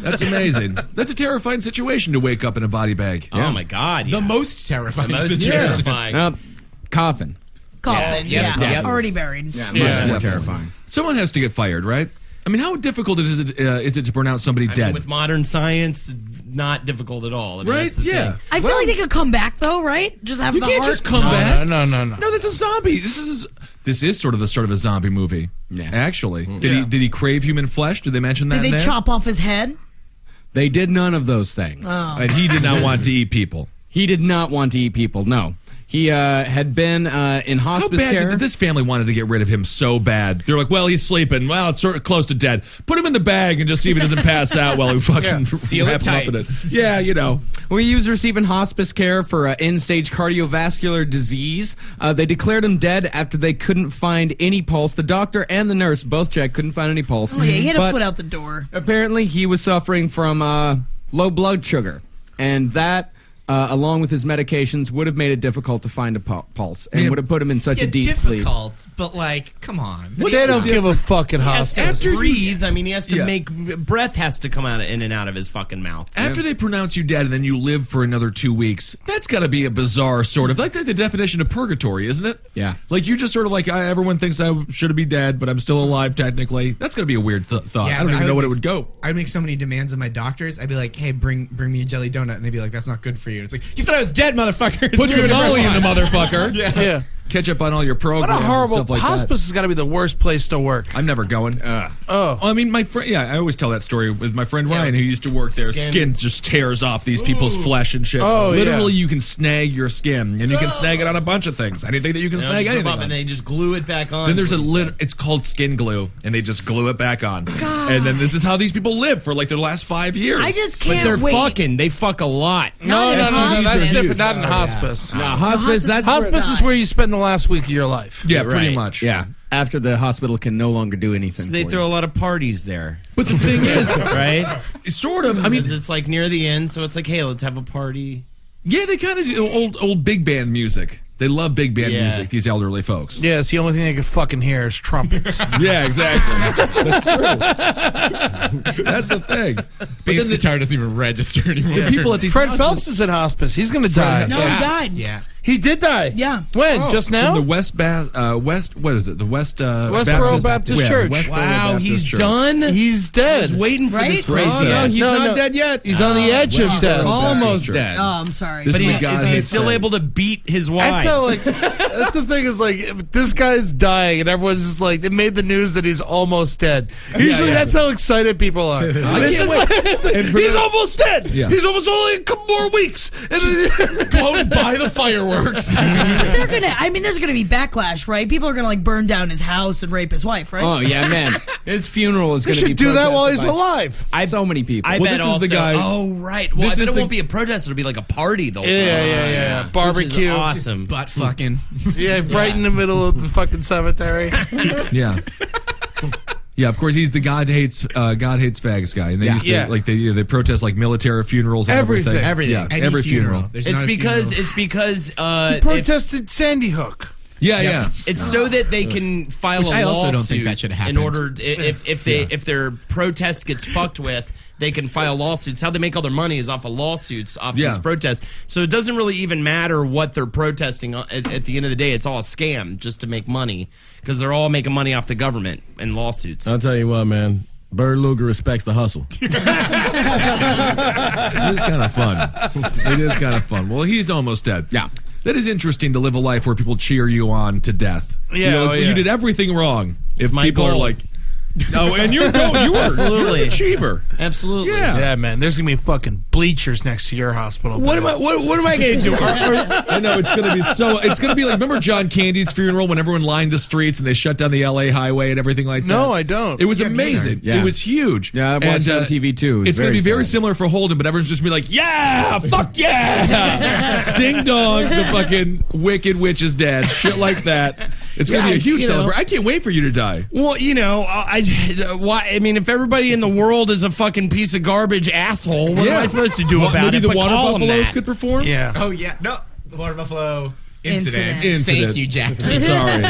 That's amazing. That's a terrifying situation to wake up in a body bag. Oh my God! The most terrifying Most situation. terrifying. Coffin. Coffin, Yeah. already buried. Yeah, much Yeah. more terrifying. Someone has to get fired, right? I mean, how difficult is it to pronounce somebody I mean, dead? with modern science, not difficult at all. I mean, Right? that's the Yeah. thing. I feel like they could come back though, right? Just have You the can't heart. just come back. No. No, this is zombie. This is sort of the start of a zombie movie. Yeah. Actually, did he crave human flesh? Did they mention that? Did in they there? chop off his head? They did none of those things. And he did not want to eat people. He did not want to eat people, no. He had been in How hospice bad care. did this family wanted to get rid of him so bad? They're like, well, he's sleeping. Well, it's sort of close to dead. Put him in the bag and just see if he doesn't pass out while we fucking Seal it wrap him tight. up in it. Yeah, you know. Well, he was receiving hospice care for end-stage cardiovascular disease. They declared him dead after they couldn't find any pulse. The doctor and the nurse both checked, couldn't find any pulse. Oh yeah, he had a But foot out the door. apparently, he was suffering from low blood sugar, and that, along with his medications, would have made it difficult to find a pulse, and would have put him in such Yeah, a deep sleep. difficult, but come on. They don't give a fuck at He has hospitals. to breathe. I mean, he has to Yeah. make breath has to come out in and out of his fucking mouth. After they pronounce you dead and then you live for another 2 weeks, that's got to be a bizarre sort of. That's like the definition of purgatory, isn't it? Yeah. Like you just sort of like, everyone thinks I should be dead, but I'm still alive technically. That's got to be a weird thought. Yeah, I don't but even know what it make- would go. I'd make so many demands of my doctors. I'd be like, "Hey, bring me a jelly donut," and they'd be like, "That's not good for you." And it's like, "You thought I was dead, motherfucker." Put your Molly in the mother. motherfucker. Yeah. Catch up on all your What programs a horrible and stuff like hospice has got to be the worst place to work. that. I'm never going. Oh. I mean, my friend. Yeah, I always tell that story with my friend Ryan, who used to work there. Skin just tears off these people's flesh and shit. Oh, Literally, yeah. you can snag your skin, and you can snag it on a bunch of things. Anything that you can snag anything on. and they just glue it back on. Then there's it's called skin glue, and they just glue it back on. And then this is how these people live for like their last 5 years. I just But can't they're wait. fucking. They fuck a lot. No, in that's hospice. different. Not in hospice. Hospice, that's Hospice is where you spend the last week of your life. Yeah, pretty Right. much. yeah. After the hospital can no longer do anything. So they for throw you. a lot of parties there, But the thing is, right? sort of. I mean, It's like near the end, so it's like, hey, let's have a party. yeah, they kind of do old big band music. They love big band Yeah. music. These elderly folks. Yeah, it's the only thing they can fucking hear is trumpets. Yeah, exactly. That's true. That's the thing. But Because then the guitar doesn't even register anymore. the people at these Fred hospitals- Phelps is in hospice. He's going to die. No, he died. Yeah. He did die. Yeah. When? Just now? From the West, what is it? The West Westboro Baptist Church. Westboro Wow, Baptist he's Church. done. He's dead. I was waiting for Right? this crazy. Oh, no, ass. he's No, not no. dead yet. He's on the edge of death. Almost Church. dead. Oh, I'm sorry. This But is he, the guy is he who's still dead. able to beat his wives? That's how, that's the thing is, if this guy's dying and everyone's just like, it made the news that he's almost dead. Usually that's how excited people are. It's can't just wait. it's like, he's almost dead. Yeah. He's almost only a couple more weeks. And Go buy the fireworks. They're gonna. I mean, there's gonna be backlash, right? People are gonna burn down his house and rape his wife, right? Oh, yeah, man. His funeral is He going to be should do that while he's protested by alive. so many people. I Well, bet this is the also. guy- Oh, right. Well, This I bet is it the- won't be a protest. It'll be like a party the whole time. Yeah. Which is Barbecue. awesome. Butt fucking. Yeah, right in the middle of the fucking cemetery. Yeah. Yeah, of course he's the God hates fags guy, and they used to Yeah. they protest like military funerals and Everything. Everything. Yeah, Any every funeral. There's It's not a because funeral. He protested Sandy Hook. Yeah. it's so that they can file Which a I also lawsuit don't think that should happen. in order if their protest gets fucked with, they can file lawsuits. How they make all their money is off of lawsuits, off these protests. So it doesn't really even matter what they're protesting. At the end of the day, it's all a scam just to make money because they're all making money off the government and lawsuits. I'll tell you what, man. Bird Luger respects the hustle. It is kind of fun. It is kind of fun. Well, he's almost dead. Yeah. That is interesting to live a life where people cheer you on to death. Yeah, you did everything wrong. If my people goal. are like, no, and you were Absolutely. an achiever. Absolutely. Yeah, man. There's gonna be fucking bleachers next to your hospital. What am I going to do? I know it's going to be so. It's going to be like, remember John Candy's funeral when everyone lined the streets and they shut down the LA highway and everything like that? No, I don't. It was amazing. Yeah. It was huge. Yeah, I watched it on TV too. It's going to be very similar for Holden, but everyone's just going to be like, yeah, fuck yeah, ding dong, the fucking wicked witch is dead, shit like that. It's going to be a huge celebration. I can't wait for you to die. Well, I mean, if everybody in the world is a fucking piece of garbage asshole, what am I supposed to do about maybe it? the but water call 'em buffaloes that? could perform? Yeah. Oh yeah, no, the water buffalo incident. Incident. Thank you, Jackie. Sorry.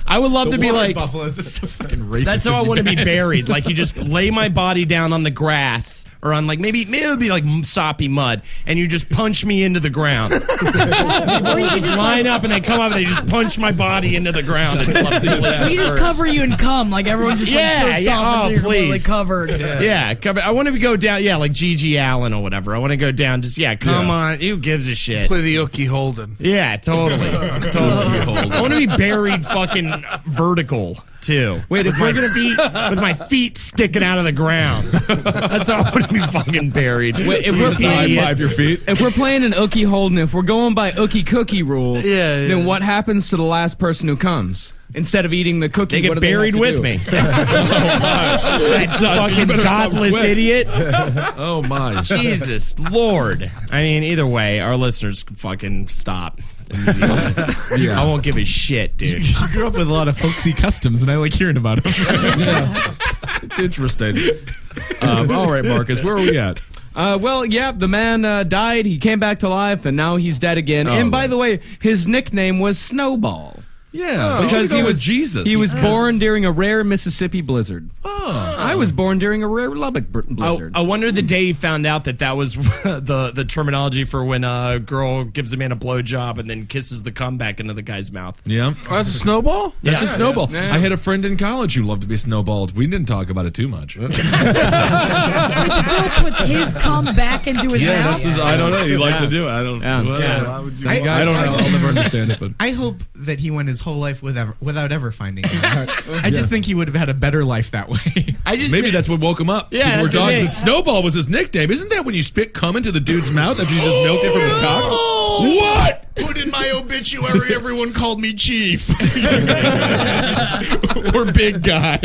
I would love The to be water like, buffaloes. That's so fucking racist. that's how I of you want to be guys. buried. Like you just lay my body down on the grass or on like maybe it would be like soppy mud, and you just punch me into the ground. Or you could just Line up and they come up and they just punch my body into the ground until I'm we just cover you in cum, like everyone just like jerks off until you're completely covered. Yeah, cover. I want to go down. Yeah, like Gigi Allen or whatever. I want to go down. Just come on. Who gives a shit? Play the Ookie Holden. Yeah, totally. I want to be buried fucking vertical too. Wait, if we're gonna be with my feet sticking out of the ground, that's how I want to be fucking buried. Wait, if we're High five your feet. If we're playing an Ookie Holden, if we're going by Ookie Cookie rules, Yeah. then what happens to the last person who comes? Instead of eating the cookie, They what get do buried have to with do? me. That's fucking godless idiot. Oh my. Jesus Lord. I mean, either way, our listeners can fucking stop. I won't give a shit, dude. You grew up with a lot of folksy customs, and I like hearing about them. It's interesting. All right, Marcus, where are we at? The man died. He came back to life, and now he's dead again. And by the way, his nickname was Snowball. Yeah, Because he was Jesus. He was born during a rare Mississippi blizzard. I was born during a rare Lubbock blizzard. I wonder the day he found out that was the terminology for when a girl gives a man a blowjob and then kisses the cum back into the guy's mouth. Yeah. Oh, that's a snowball? That's a snowball. Yeah. I had a friend in college who loved to be snowballed. We didn't talk about it too much. The girl puts his cum back into his mouth. I don't know. You like to do it. I don't. Yeah. Why would you? I don't know. I'll never understand it. But I hope that he went his whole life without ever finding out. I just think he would have had a better life that way. maybe that's what woke him up. Yeah, People were that's the talking. thing. Snowball was his nickname. Isn't that when you spit cum into the dude's mouth after you just milked it from his cock? What? Put in my obituary, everyone called me Chief. Or Big Guy.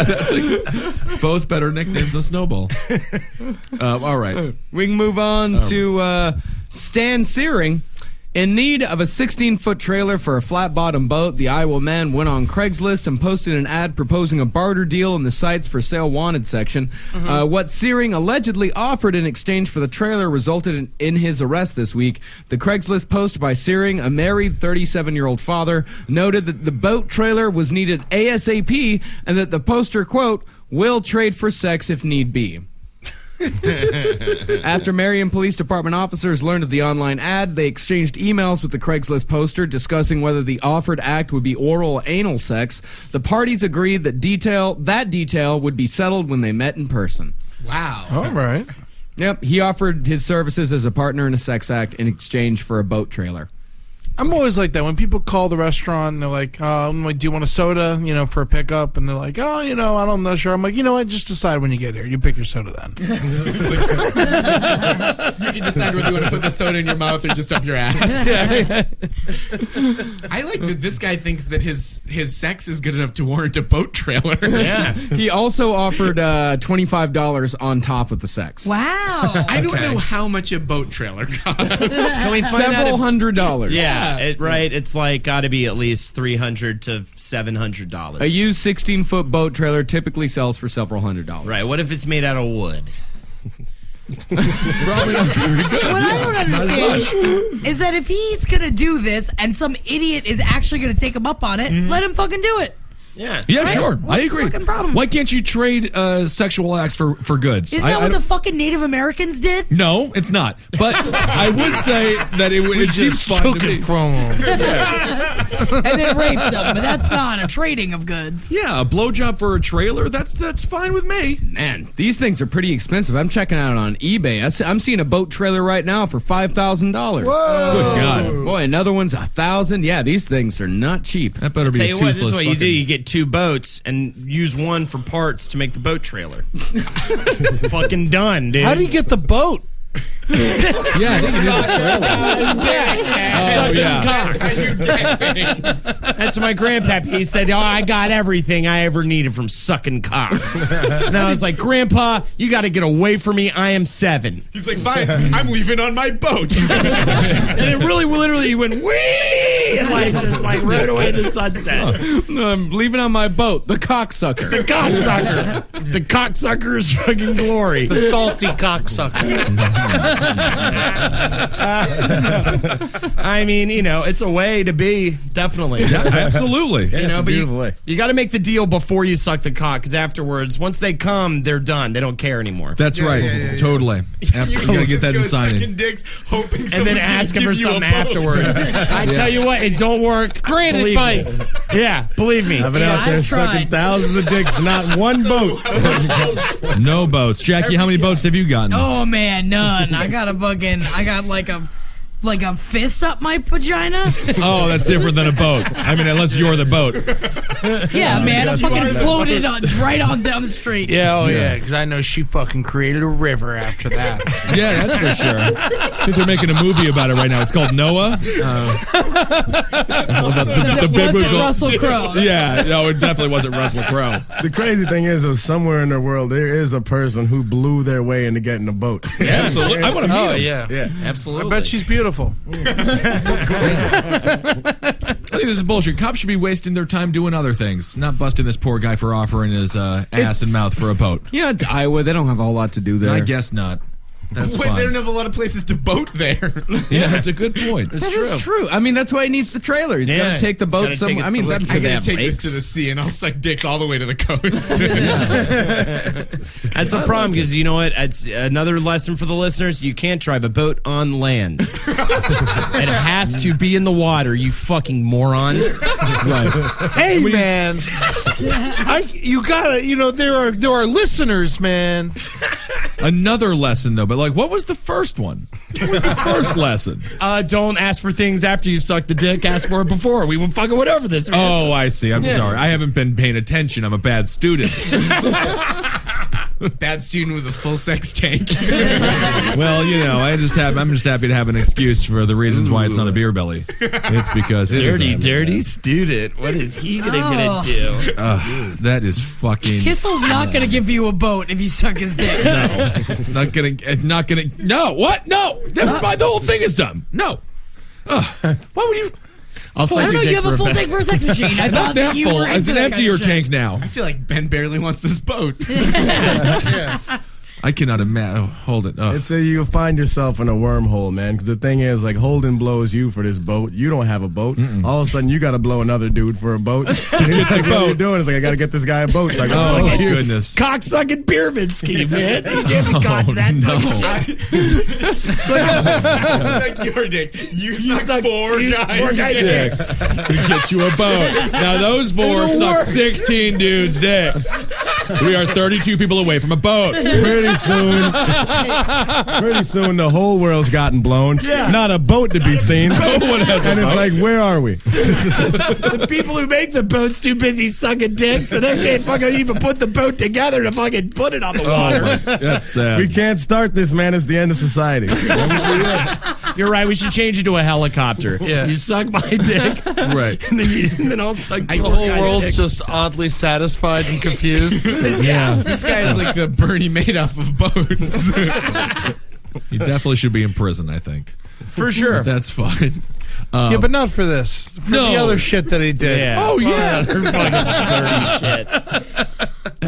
That's both better nicknames than Snowball. All right. We can move on to Stan Searing. In need of a 16-foot trailer for a flat-bottom boat, the Iowa man went on Craigslist and posted an ad proposing a barter deal in the Sites for Sale Wanted section. What Searing allegedly offered in exchange for the trailer resulted in his arrest this week. The Craigslist post by Searing, a married 37-year-old father, noted that the boat trailer was needed ASAP and that the poster, quote, will trade for sex if need be. After Marion Police Department officers learned of the online ad, they exchanged emails with the Craigslist poster discussing whether the offered act would be oral or anal sex. The parties agreed that detail would be settled when they met in person. Wow. All right. Yep, he offered his services as a partner in a sex act in exchange for a boat trailer. I'm always like that. When people call the restaurant and they're like, do you want a soda, for a pickup? And they're like, I'm not sure. I'm like, you know what? Just decide when you get here. You pick your soda then. You can decide whether you want to put the soda in your mouth or just up your ass. I like that this guy thinks that his sex is good enough to warrant a boat trailer. Yeah. He also offered $25 on top of the sex. Wow. I don't know how much a boat trailer costs. Can we find Several $100s. Yeah, it's like got to be at least $300 to $700. A used 16-foot boat trailer typically sells for several $100s. Right. What if it's made out of wood? What I don't understand is that if he's gonna do this and some idiot is actually gonna take him up on it, let him fucking do it. Yeah. Yeah, Right? sure. What's I agree. the fucking problem? Why can't you trade sexual acts for goods? Isn't that what the fucking Native Americans did? No, it's not. But I would say that it seems fun to me. And then raped them, but that's not a trading of goods. Yeah, a blowjob for a trailer, that's fine with me. Man, these things are pretty expensive. I'm checking out on eBay. I'm seeing a boat trailer right now for $5,000. Good God. Boy, another one's $1,000. Yeah, these things are not cheap. That better be Tell a you toothless what, this is what you do. fucking- You get 2 boats and use one for parts to make the boat trailer. Fucking done, dude. How do you get the boat? Yeah, I think you need That's what my grandpappy, he said, oh, I got everything I ever needed from sucking cocks. And I was like, Grandpa, you got to get away from me. I am 7. He's like, fine, I'm leaving on my boat. And it really literally went, wee! And like, just like rode away in the sunset. I'm leaving on my boat. The cocksucker. The cocksucker. The cocksucker's fucking glory. The salty cocksucker. I mean, it's a way to be, definitely. Absolutely. But you got to make the deal before you suck the cock, because afterwards, once they come, they're done. They don't care anymore. That's right. Totally. Absolutely. You gotta get that in signing. Sucking dicks, hoping And then ask him for something afterwards. I Yeah. tell you what, it don't work. Great Believe advice. me. Yeah, believe me. I've been out there I've sucking tried. thousands of dicks, not one boat. No boats. Jackie, how many boats have you gotten? Oh man, none. I got like a fist up my vagina. Oh, that's different than a boat. I mean, unless you're the boat. Yeah, man, I fucking floated right on down the street. Yeah, because I know she fucking created a river after that. Yeah, that's for sure. I think they're making a movie about it right now. It's called Noah. It wasn't Russell Crowe. Yeah, no, it definitely wasn't Russell Crowe. The crazy thing is, somewhere in the world, there is a person who blew their way into getting a boat. Absolutely. I want to meet Oh, him. yeah. Absolutely. I bet she's beautiful. I think this is bullshit. Cops should be wasting their time doing other things, not busting this poor guy for offering his ass and mouth for a boat. Yeah, it's Iowa. They don't have a whole lot to do there. I guess not. That's Wait, fine. they don't have a lot of places to boat there. Yeah, that's a good point. That is true. I mean, that's why he needs the trailer. He's got to take the boat somewhere. I mean, I they gotta have take this lakes. to the sea and I'll suck dicks all the way to the coast. That's a problem, because you know what? It's another lesson for the listeners. You can't drive a boat on land. It has to be in the water, you fucking morons. Hey, man. You gotta, there are listeners, man. Another lesson, though, but what was the first one? What was the first lesson? Don't ask for things after you've sucked the dick. Ask for it before. We fucking went over this. Man. Oh, I see. I'm sorry. I haven't been paying attention. I'm a bad student. Bad student with a full sex tank. Well, I'm just happy to have an excuse for the reasons why it's not a beer belly. It's because it is dirty student. What is he gonna do? that is fucking Kissel's not gonna give you a boat if you suck his dick. not gonna. No, what? No, never mind. The whole thing is dumb. No. Why would you? I'll I suck don't your know. dick You have for a full bet. tank for a sex machine. I thought that you full. were It's into an that emptier kind of shit. tank now. I feel like Ben barely wants this boat. I cannot imagine. Oh, hold it. It's you'll find yourself in a wormhole, man. Because the thing is, Holden blows you for this boat. You don't have a boat. All of a sudden, you got to blow another dude for a boat. And he's like, what are you doing? It's like, I got to get this guy a boat. It's like, oh my goodness. Cocksucking pyramid scheme, man. You can't be caught in that. No. Like your dick. You suck four guys' Dicks. We get you a boat. Now those 4 suck 16 dudes' dicks. We are 32 people away from a boat. Pretty soon, the whole world's gotten blown. Not a boat to be seen. No one has a And it's boat. like, where are we? The people who make the boats too busy sucking dicks, so they can't fucking even put the boat together to fucking put it on the water. That's sad. We can't start this, man. It's the end of society. You're right. We should change it to a helicopter. Yeah. You suck my dick, Right. and then I'll suck The whole world's just oddly satisfied and confused. Yeah. This guy is like the Bernie Madoff of boats. You definitely should be in prison, I think. for sure. That's fine. Yeah, but not for this. For No. the other shit that he did. Yeah. Oh, yeah. They're fucking dirty shit.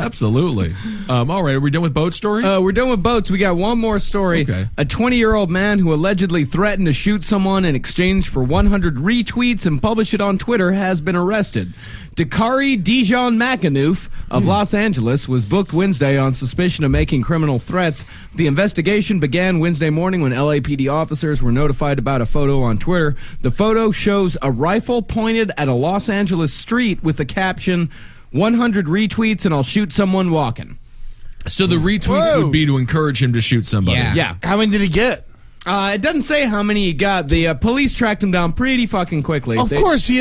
Absolutely. All right, are we done with boat story? We're done with boats. We got one more story. Okay. A 20-year-old man who allegedly threatened to shoot someone in exchange for 100 retweets and publish it on Twitter has been arrested. Dakari Dijon McAnoof of Los Angeles was booked Wednesday on suspicion of making criminal threats. The investigation began Wednesday morning when LAPD officers were notified about a photo on Twitter. The photo shows a rifle pointed at a Los Angeles street with the caption, 100 retweets and I'll shoot someone walking. So the retweets would be to encourage him to shoot somebody. Yeah. How many did he get? It doesn't say how many he got. The police tracked him down pretty fucking quickly. Of course, he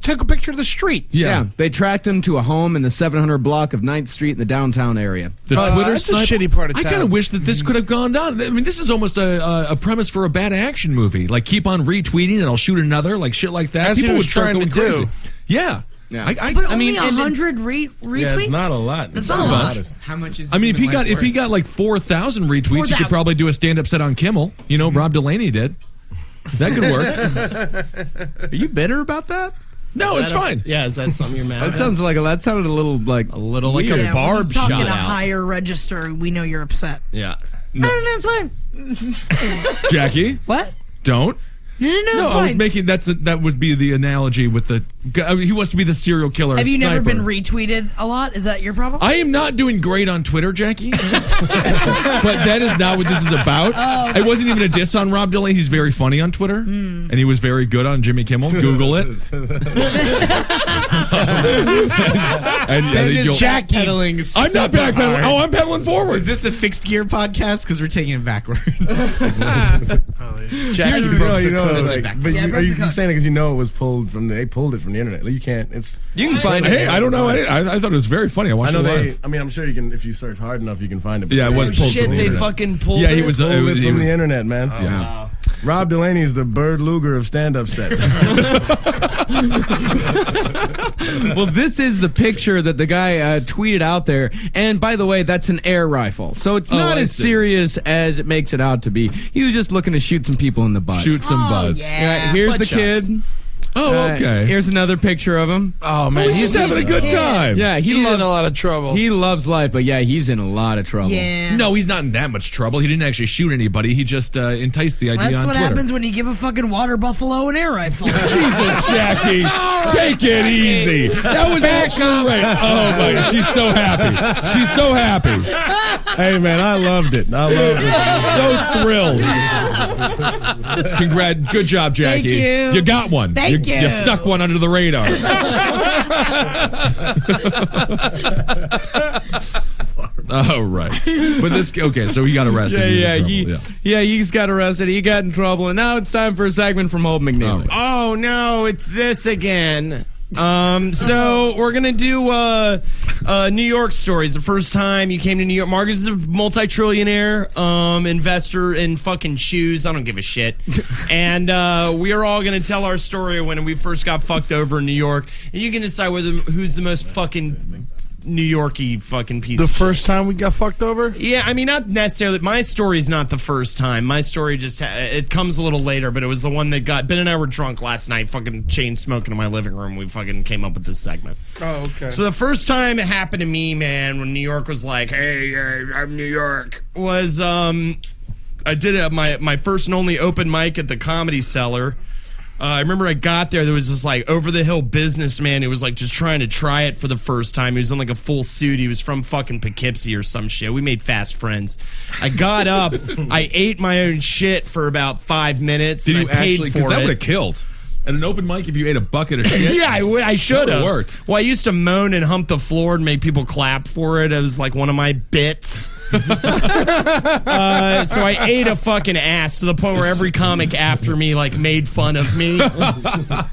took a picture of the street. Yeah, they tracked him to a home in the 700 block of 9th Street in the downtown area. The Twitter that's a sniper- shitty part of I town. kind of wish that this could have gone down. I mean, this is almost a premise for a bad action movie. Like, keep on retweeting and I'll shoot another, like shit like that. That's what People he was would start trying going to do. crazy. Yeah. Yeah. But I mean, only 100 retweets? Yeah, it's not a lot. That's not a lot. How much is? I mean, if he human life worth? got like 4,000 retweets, he 4,000. could probably do a stand-up set on Kimmel. You know, Rob Delaney did. That could work. Are you bitter about that? No, it's fine. Yeah, is that something you're mad That at? sounded a little like a little like Yeah, a when barb he's talking shot a out. higher register, we know you're upset. Yeah. No, that's fine. Jackie, What? don't. No, No, it's I was fine. making that would be the analogy with the. I mean, he wants to be the serial killer. Have you sniper. never been retweeted a lot? Is that your problem? I am not doing great on Twitter, Jackie. But that is not what this is about. Oh, It wasn't even a diss on Rob Delaney. He's very funny on Twitter, and he was very good on Jimmy Kimmel. Google it. And I Ben think is you'll- backpedaling. I'm not super backpedaling. hard. Oh, I'm pedaling forward. Is this a fixed gear podcast? Because we're taking it backwards. Jackie You broke know, the you know, code. like, but Yeah, you, broke are you the code. saying it because you know it was pulled from they pulled it from the internet? Like, you can't. It's. you can find Hey, it. I don't know. I thought it was very funny. I I watched know it they. live. I mean, I'm sure you can if you search hard enough, you can find it. Yeah, it was pulled Shit, from the they internet. fucking pulled Yeah, it. he was. Pulled it he from was- the internet, man. Yeah. Rob Delaney is the Bird Luger of stand-up sets. Well, this is the picture that the guy tweeted out there. And by the way, that's an air rifle. So it's not I as see. serious as it makes it out to be. He was just looking to shoot some people in the butt. Shoot some buds. yeah. Here's butt the shots. kid. Oh, okay. Here's another picture of him. Oh man, He's just having a good time. Yeah, he's he loves in a lot of trouble. He loves life, but yeah, he's in a lot of trouble. Yeah. No, he's not in that much trouble. He didn't actually shoot anybody. He just enticed the idea That's on what Twitter. happens when you give a fucking water buffalo an air rifle. Jesus, Jackie, take it easy. That was actually right. Oh my God, she's so happy. She's so happy. Hey, man, I loved it. I loved it. So thrilled. Good job, Jackie. Thank you. got one. Thank You you. snuck one under the radar. Oh, right. But this, okay, so he got arrested. He was in trouble. He's got arrested. He got in trouble, and now it's time for a segment from Holden McNeely. Oh no, it's this again. So we're gonna do New York stories. The first time you came to New York, Marcus is a multi-trillionaire investor in fucking shoes. I don't give a shit. And we are all gonna tell our story when we first got fucked over in New York, and you can decide who's the most fucking New York-y fucking piece The of shit. first time we got fucked over? Yeah, I mean, not necessarily. My story's not the first time. My story just, it comes a little later, but it was the one that got, Ben and I were drunk last night, fucking chain smoking in my living room. We fucking came up with this segment. Oh, okay. So the first time it happened to me, man, when New York was like, hey, I'm New York, was, I did my first and only open mic at the Comedy Cellar. I remember I got there was this like over-the-hill businessman who was like just trying to try it for the first time. He was in like a full suit. He was from fucking Poughkeepsie or some shit. We made fast friends. I got up. I ate my own shit for about 5 minutes. Did and you I paid actually? for Because that it. would have killed. At an open mic, if you ate a bucket of shit. Yeah, I should That have. worked. Well, I used to moan and hump the floor and make people clap for it. It was like one of my bits. So I ate a fucking ass to the point where every comic after me like made fun of me,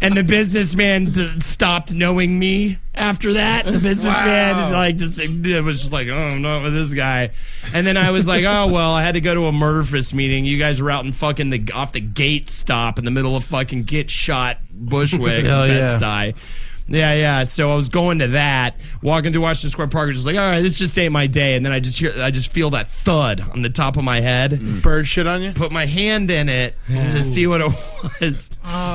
and the businessman stopped knowing me after that. The businessman like just it was just like, oh, I'm not with this guy. And then I was like, oh well, I had to go to a murder fist meeting. You guys were out in fucking off the gate stop in the middle of fucking Get Shot Bushwick, Hell yeah. Bed-Stuy. Yeah. So I was going to that, walking through Washington Square Park, just like, all right, this just ain't my day. And then I just feel that thud on the top of my head. Bird shit on you? Put my hand in it to see what it was.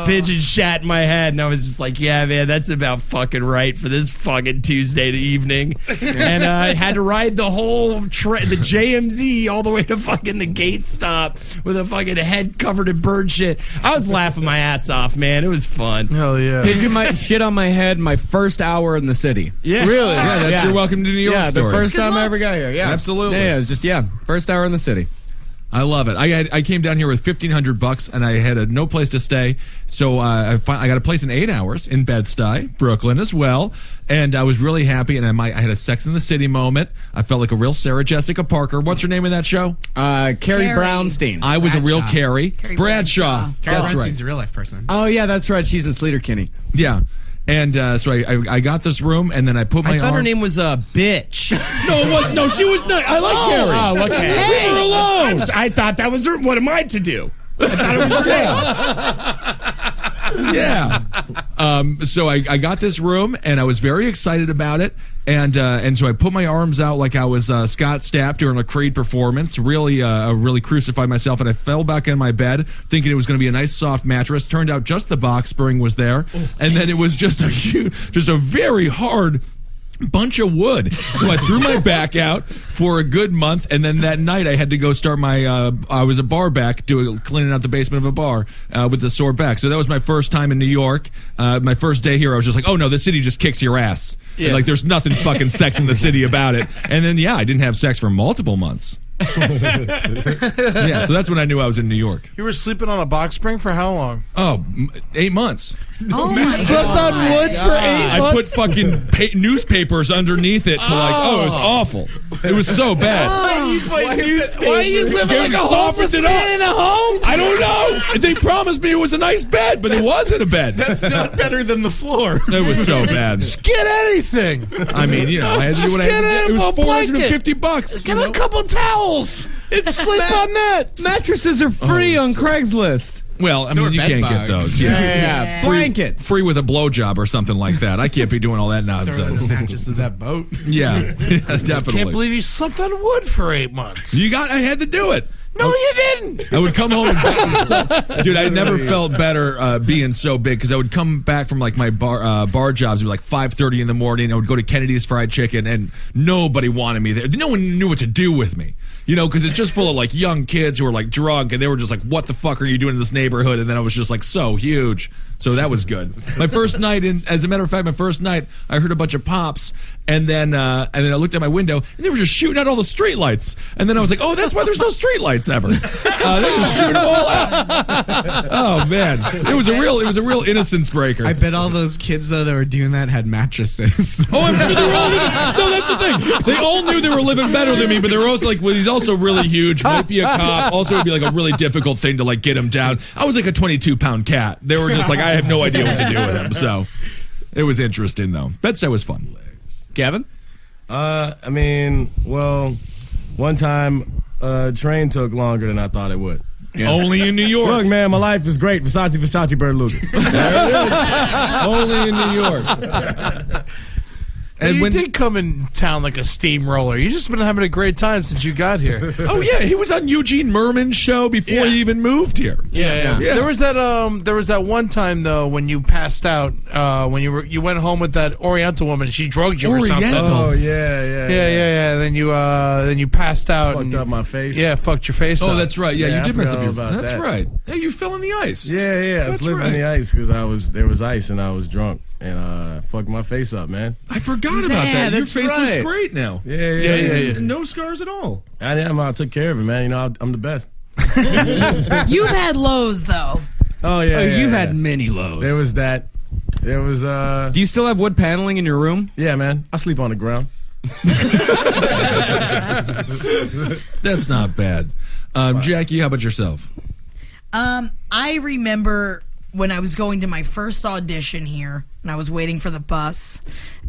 Pigeon shat in my head, and I was just like, yeah, man, that's about fucking right for this fucking Tuesday evening. And I had to ride the whole the JMZ all the way to fucking the gate stop with a fucking head covered in bird shit. I was laughing my ass off, man. It was fun. Hell yeah. Did you shit on my head my first hour in the city? Yeah. Really? Yeah, that's your welcome to New York story. The first time I ever got here. Yeah, Absolutely. Yeah, it was just first hour in the city. I love it. I came down here with $1,500 and I had no place to stay, so I got a place in 8 hours in Bed-Stuy, Brooklyn as well, and I was really happy. And I had a Sex in the City moment. I felt like a real Sarah Jessica Parker. What's her name in that show? Carrie Brownstein. I was a real Carrie Bradshaw. Carrie That's Brownstein's right. a real life person. Oh yeah, that's right. She's in Sleater-Kinney. Yeah. And so I got this room, and then I put my I thought arm. her name was bitch. No, it wasn't. No, she was not. I like Carrie. Oh, okay. Leave her alone. I thought that was her. What am I to do? I thought it was her name. Yeah. So I got this room, and I was very excited about it. And so I put my arms out like I was Scott Stapp during a Creed performance. Really crucified myself, and I fell back in my bed thinking it was going to be a nice soft mattress. Turned out just the box spring was there, and then it was just a very hard bunch of wood. So I threw my back out for a good month, and then that night I had to go start my I was a bar back cleaning out the basement of a bar with the sore back. So that was my first time in New York. My first day here, I was just like, oh no, the city just kicks your ass. Yeah. Like there's nothing fucking Sex in the City about it. And then I didn't have sex for multiple months. Yeah, so that's when I knew I was in New York. You were sleeping on a box spring for how long? Oh, 8 months. Oh You slept on wood for 8 months? I put fucking newspapers underneath it to it was awful. It was so bad. Why are you living like a homeless man in a home? I don't know. They promised me it was a nice bed, but it wasn't a bed. That's not better than the floor. It was so bad. Get anything. I mean, I had to do what I had to do. It was $450. Get a couple towels. Sleep on that. Mattresses are free on Craigslist. Well, I So mean, are you bed can't bugs. get those. Yeah. Blankets. Free with a blowjob or something like that. I can't be doing all that Throw the nonsense. mattress of that boat. Yeah, definitely. Can't believe you slept on wood for 8 months. I had to do it. No, you didn't. I would come home and dude, I never felt better being so big because I would come back from like my bar jobs. It would be like 5:30 in the morning. I would go to Kennedy's Fried Chicken, and nobody wanted me there. No one knew what to do with me. Because it's just full of like young kids who are like drunk, and they were just like, "What the fuck are you doing in this neighborhood?" And then I was just like so huge. So that was good. My first night, as a matter of fact, I heard a bunch of pops, and then I looked at my window, and they were just shooting out all the streetlights. And then I was like, "Oh, that's why there's no streetlights ever." They just shooting them all out. Oh man, it was a real innocence breaker. I bet all those kids though that were doing that had mattresses. Oh, I'm sure they were all living. No, that's the thing. They all knew they were living better than me, but they were also like, well, he's also really huge, might be a cop. Also, it'd be like a really difficult thing to like get him down. I was like a 22-pound cat. They were just like, I have no idea what to do with him. So it was interesting though. Bed-Stuy was fun. Kevin? One time a train took longer than I thought it would. Yeah. Only in New York. Look, man, my life is great. Versace, Bird Luger. There it is. Only in New York. And you did come in town like a steamroller. You just been having a great time since you got here. Oh yeah, he was on Eugene Merman's show before he even moved here. Yeah. There was that one time though when you passed out when you went home with that Oriental woman. She drugged you or something. Oh yeah. Then you passed out. Fucked up my face. Yeah, fucked your face up. Oh, that's right. Yeah, you did mess up your. That's that. right. Hey, you fell in the ice. Yeah. I slipped in the ice because there was ice and I was drunk. And fucked my face up, man. I forgot about that. Your face looks great now. Yeah. No scars at all. I took care of it, man. I'm the best. You've had lows though. Oh yeah. You've had many lows. There was that. There was Do you still have wood paneling in your room? Yeah, man. I sleep on the ground. That's not bad. Jackie, how about yourself? I remember when I was going to my first audition here, and I was waiting for the bus,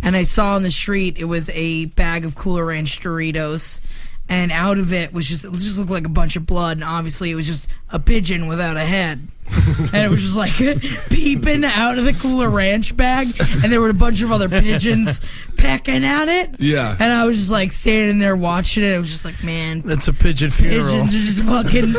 and I saw on the street it was a bag of Cooler Ranch Doritos, and out of it just looked like a bunch of blood, and obviously it was just a pigeon without a head. And it was just like peeping out of the Cooler Ranch bag, and there were a bunch of other pigeons pecking at it. Yeah. And I was just like standing there watching it. It was just like, man, That's a pigeon funeral. pigeons are just fucking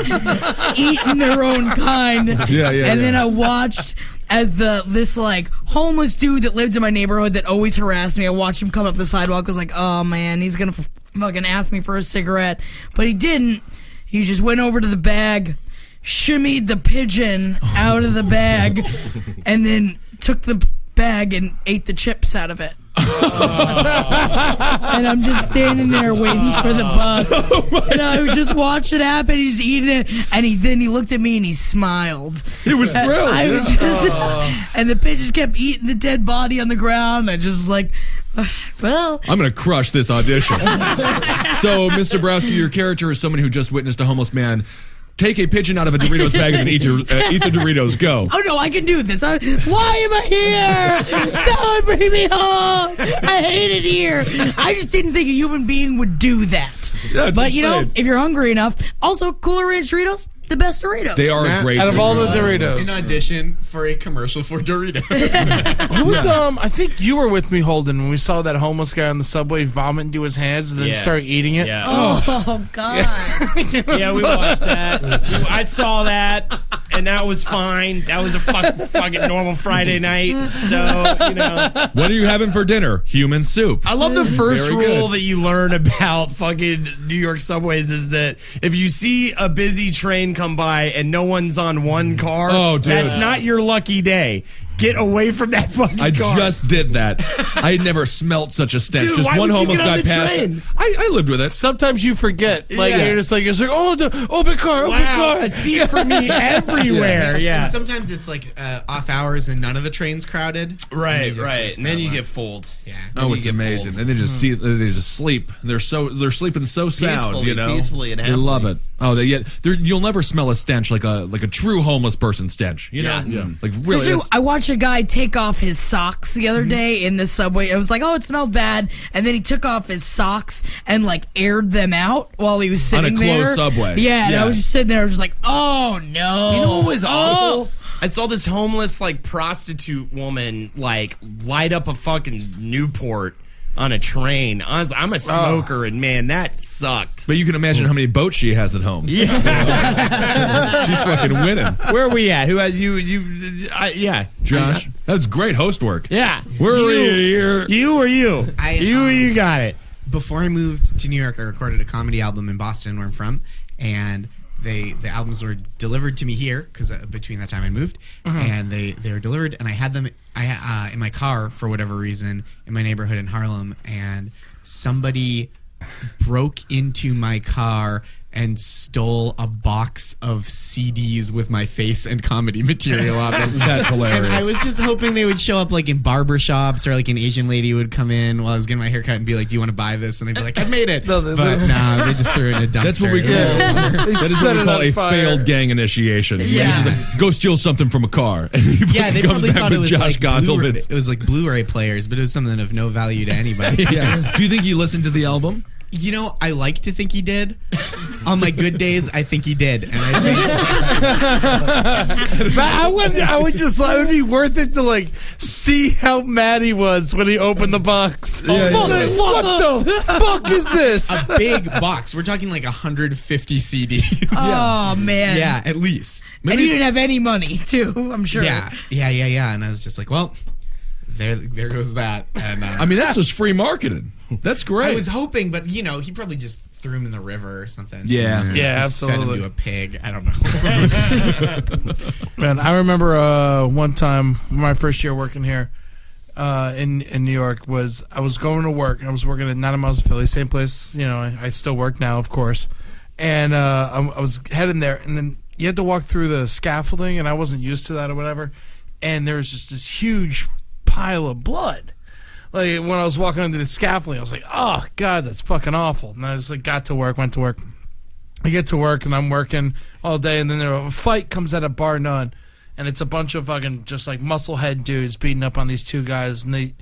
eating their own kind. Yeah. And then I watched as this like homeless dude that lived in my neighborhood that always harassed me. I watched him come up the sidewalk. I was like, oh man, he's gonna fucking ask me for a cigarette, but he didn't. He just went over to the bag, shimmied the pigeon out of the bag, and then took the bag and ate the chips out of it. And I'm just standing there waiting for the bus. And I was just watching it happen. He's eating it, and then he looked at me and he smiled. He was thrilled. I was just, and the pigeons kept eating the dead body on the ground. I just was like, well, I'm going to crush this audition. So, Miss Zebrowski, your character is someone who just witnessed a homeless man take a pigeon out of a Doritos bag and then eat the Doritos. Go. oh no, I can do this. Why am I here? Someone bring me home. I hate it here. I just didn't think a human being would do that. That's but you know, insane. if you're hungry enough, also Cooler Ranch Doritos, the best Doritos. They are great. Out of all the Doritos. In audition for a commercial for Doritos. Who was, I think you were with me, Holden, when we saw that homeless guy on the subway vomit into his hands and then start eating it. Yeah. Oh God. Yeah, we watched that. I saw that, and that was fine. That was a fucking normal Friday night. So, you know. What are you having for dinner? Human soup. I love the first Very rule good. that you learn about fucking New York subways is that if you see a busy train come by and no one's on one car, Oh, dude. that's not your lucky day. Get away from that fucking I car. just did that. I had never smelt such a stench. Dude, just why one would you homeless get on guy the passed. train? I lived with it. Sometimes you forget. Like, Yeah. you're just like, it's like, open car, open Wow, car. a seat for me everywhere. Yeah. And sometimes it's like off hours and none of the trains crowded. Right, And you just right. sit And then you back. get fooled. Yeah. Oh, it's amazing. And they just they just sleep. They're sleeping so sound, you know. Peacefully and They love happily. it. Oh, you'll never smell a stench like a true homeless person stench. You know? Yeah. Like really. Especially, it's- I watched a guy take off his socks the other day in the subway. I was like, oh, it smelled bad. And then he took off his socks and like aired them out while he was sitting closed there. subway. Yeah, and Yeah. I was just sitting there. I was just like, oh no. You know what was Oh. awful? I saw this homeless like prostitute woman like light up a fucking Newport on a train. I'm a smoker, and man, that sucked. but you can imagine how many boats she has at home. Yeah, She's fucking winning. where are we at? Who has you? Yeah, Josh, that's great host work. yeah. Where are you? You or you? You got it. Before I moved to New York, I recorded a comedy album in Boston, where I'm from, and the albums were delivered to me here because between that time I moved, and they were delivered, and I had them in my car for whatever reason in my neighborhood in Harlem, and somebody broke into my car and stole a box of CDs with my face and comedy material on them. That's hilarious. And I was just hoping they would show up like in barbershops, or like an Asian lady would come in while I was getting my hair cut and be like, do you want to buy this? And I'd be like, I've made it. But no, they just threw it in a dumpster. That's what we call. That is what we call a failed gang initiation. Yeah. She's like, go steal something from a car. And he Yeah, they comes probably back thought with it was Josh like Gondelman's. it was like Blu-ray players, but it was something of no value to anybody. Yeah. Do you think he listened to the album? You know, I like to think he did. On my good days, I think he did, and I think I would be worth it to like see how mad he was when he opened the box. What the fuck is this? a big box. We're talking like 150 CDs. Oh man. Yeah, at least. And he didn't have any money too, I'm sure. Yeah. And I was just like, well, there goes that. And I mean, that's just free marketing. That's great. I was hoping, but you know, he probably just threw him in the river or something. Yeah. Yeah, Fed him absolutely. to a pig. I don't know. Man, I remember one time my first year working here in New York was I was going to work. I was working at 9 miles of Philly, same place. You know, I still work now, of course. And I was heading there, and then you had to walk through the scaffolding, and I wasn't used to that or whatever. And there was just this huge pile of blood. Like when I was walking under the scaffolding, I was like, "Oh God, that's fucking awful." And I just like went to work. I get to work and I'm working all day, and then a fight comes out of Bar None, and it's a bunch of fucking just like musclehead dudes beating up on these two guys, and they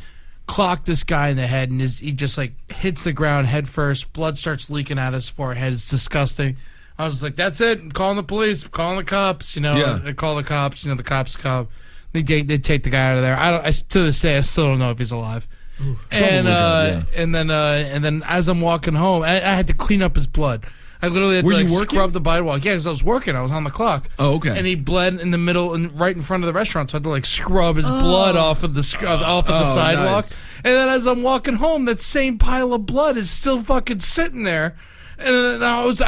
clock this guy in the head, and he just like hits the ground head first. Blood starts leaking out his forehead. It's disgusting. I was like, that's it. I'm calling the police. I'm calling the cops. I call the cops. The cops come. They take the guy out of there. To this day, I still don't know if he's alive. Ooh, and then as I'm walking home, I had to clean up his blood. I literally had to scrub the sidewalk. Yeah, because I was working. I was on the clock. Oh, okay. And he bled in the middle and right in front of the restaurant. So I had to scrub his blood off of the sidewalk. Nice. And then as I'm walking home, that same pile of blood is still fucking sitting there. And then I was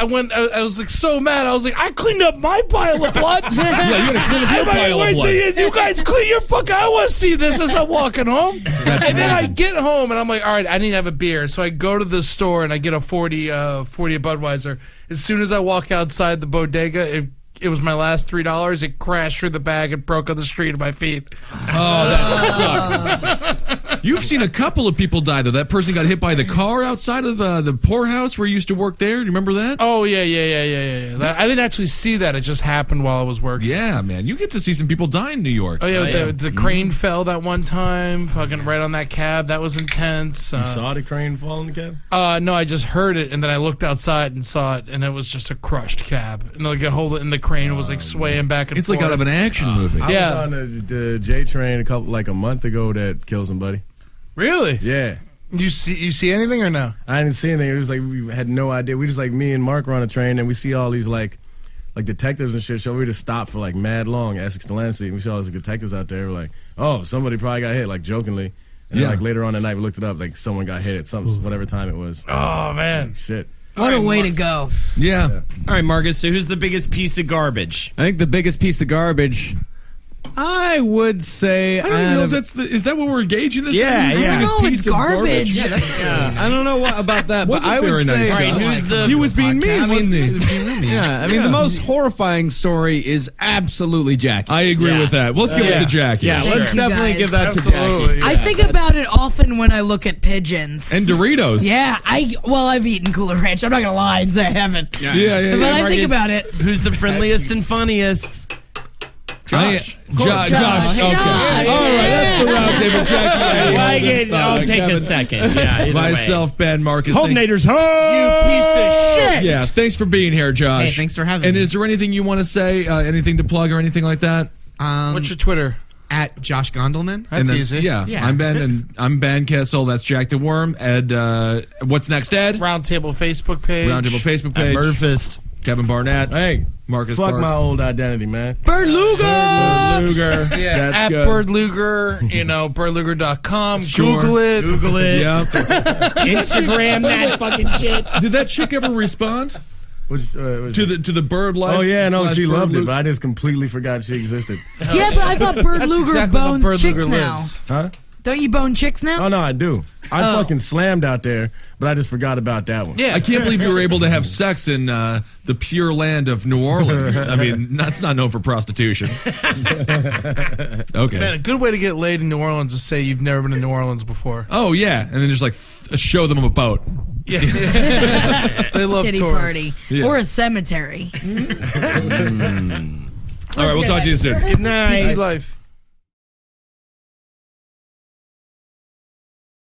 so mad. I was like, I cleaned up my pile of blood. Yeah, you gotta clean up your pile of blood. You guys clean your fucking. I want to see this as I'm walking home. Then I get home and I'm like, all right, I need to have a beer. So I go to the store and I get a 40 Budweiser. As soon as I walk outside the bodega, it was my last $3. It crashed through the bag and broke on the street at my feet. Oh, that sucks. You've seen a couple of people die, though. That person got hit by the car outside of the poorhouse where you used to work there. Do you remember that? Oh, yeah. I didn't actually see that. It just happened while I was working. Yeah, man. You get to see some people die in New York. Oh, yeah. The crane fell that one time, fucking right on that cab. That was intense. You saw the crane fall in the cab? No, I just heard it, and then I looked outside and saw it, and it was just a crushed cab. And the crane was swaying back and forth. It's like out of an action movie. I was on the J train a month ago that killed somebody. Really? Yeah. You see anything or no? I didn't see anything. It was like we had no idea. We just me and Mark were on a train and we see all these like detectives and shit. So we just stopped for mad long, Essex to Lancey. We saw all these detectives out there. We're like, oh, somebody probably got hit, jokingly. And then later on that night we looked it up, someone got hit at whatever time it was. Oh man, shit. What a way to go. Yeah. All right, Marcus, so who's the biggest piece of garbage? I think the biggest piece of garbage, I would say... I don't even know if that's is that what we're engaging this in? Yeah. I don't know, it's garbage. Yeah, I don't know about that, but I would say... All right, who's the... He was being mean, wasn't he? The most horrifying story is absolutely Jackie. I agree with that. Well, let's give it to Jackie. Yeah, let's definitely give that to Absolutely. Jackie. I think about it often when I look at pigeons. And Doritos. Yeah, I've eaten Cooler Ranch. I'm not going to lie and say I haven't. Yeah. But I Marcus, think about it. Who's the friendliest and funniest? Josh. Okay. All right, that's the roundtable. Jackie. I'll take a second. Yeah, Myself, Ben, Marcus. Holdenators, you piece of shit. Yeah, thanks for being here, Josh. Hey, thanks for having me. And is there anything you want to say, anything to plug or anything like that? What's your Twitter? At Josh Gondelman. That's easy. Yeah, I'm Ben, and I'm Ben Kissel. That's Jack the Worm. Ed, what's next, Ed? Roundtable Facebook page. Murderfist. Kevin Barnett. Hey, Marcus fuck Parks. my old identity, man. Bird Luger! Luger. Yeah, That's at good. Bird Luger, birdluger.com. Sure. Google it. Yeah. Instagram that fucking shit. Did that chick ever respond? Which, to the bird life? Oh yeah, no, she loved Luger? it, but I just completely forgot she existed. Yeah, but I thought Bird That's Luger exactly how bones Bird chicks Luger now. lives. Huh? Don't you bone chicks now? Oh no, I do. I fucking slammed out there, but I just forgot about that one. Yeah. I can't believe you were able to have sex in the pure land of New Orleans. I mean, that's not known for prostitution. Okay. Man, a good way to get laid in New Orleans is say you've never been to New Orleans before. Oh yeah, and then just show them a boat. Yeah. They love Titty tours. party. Yeah. Or a cemetery. All right, we'll talk to you soon. Good night. PP life.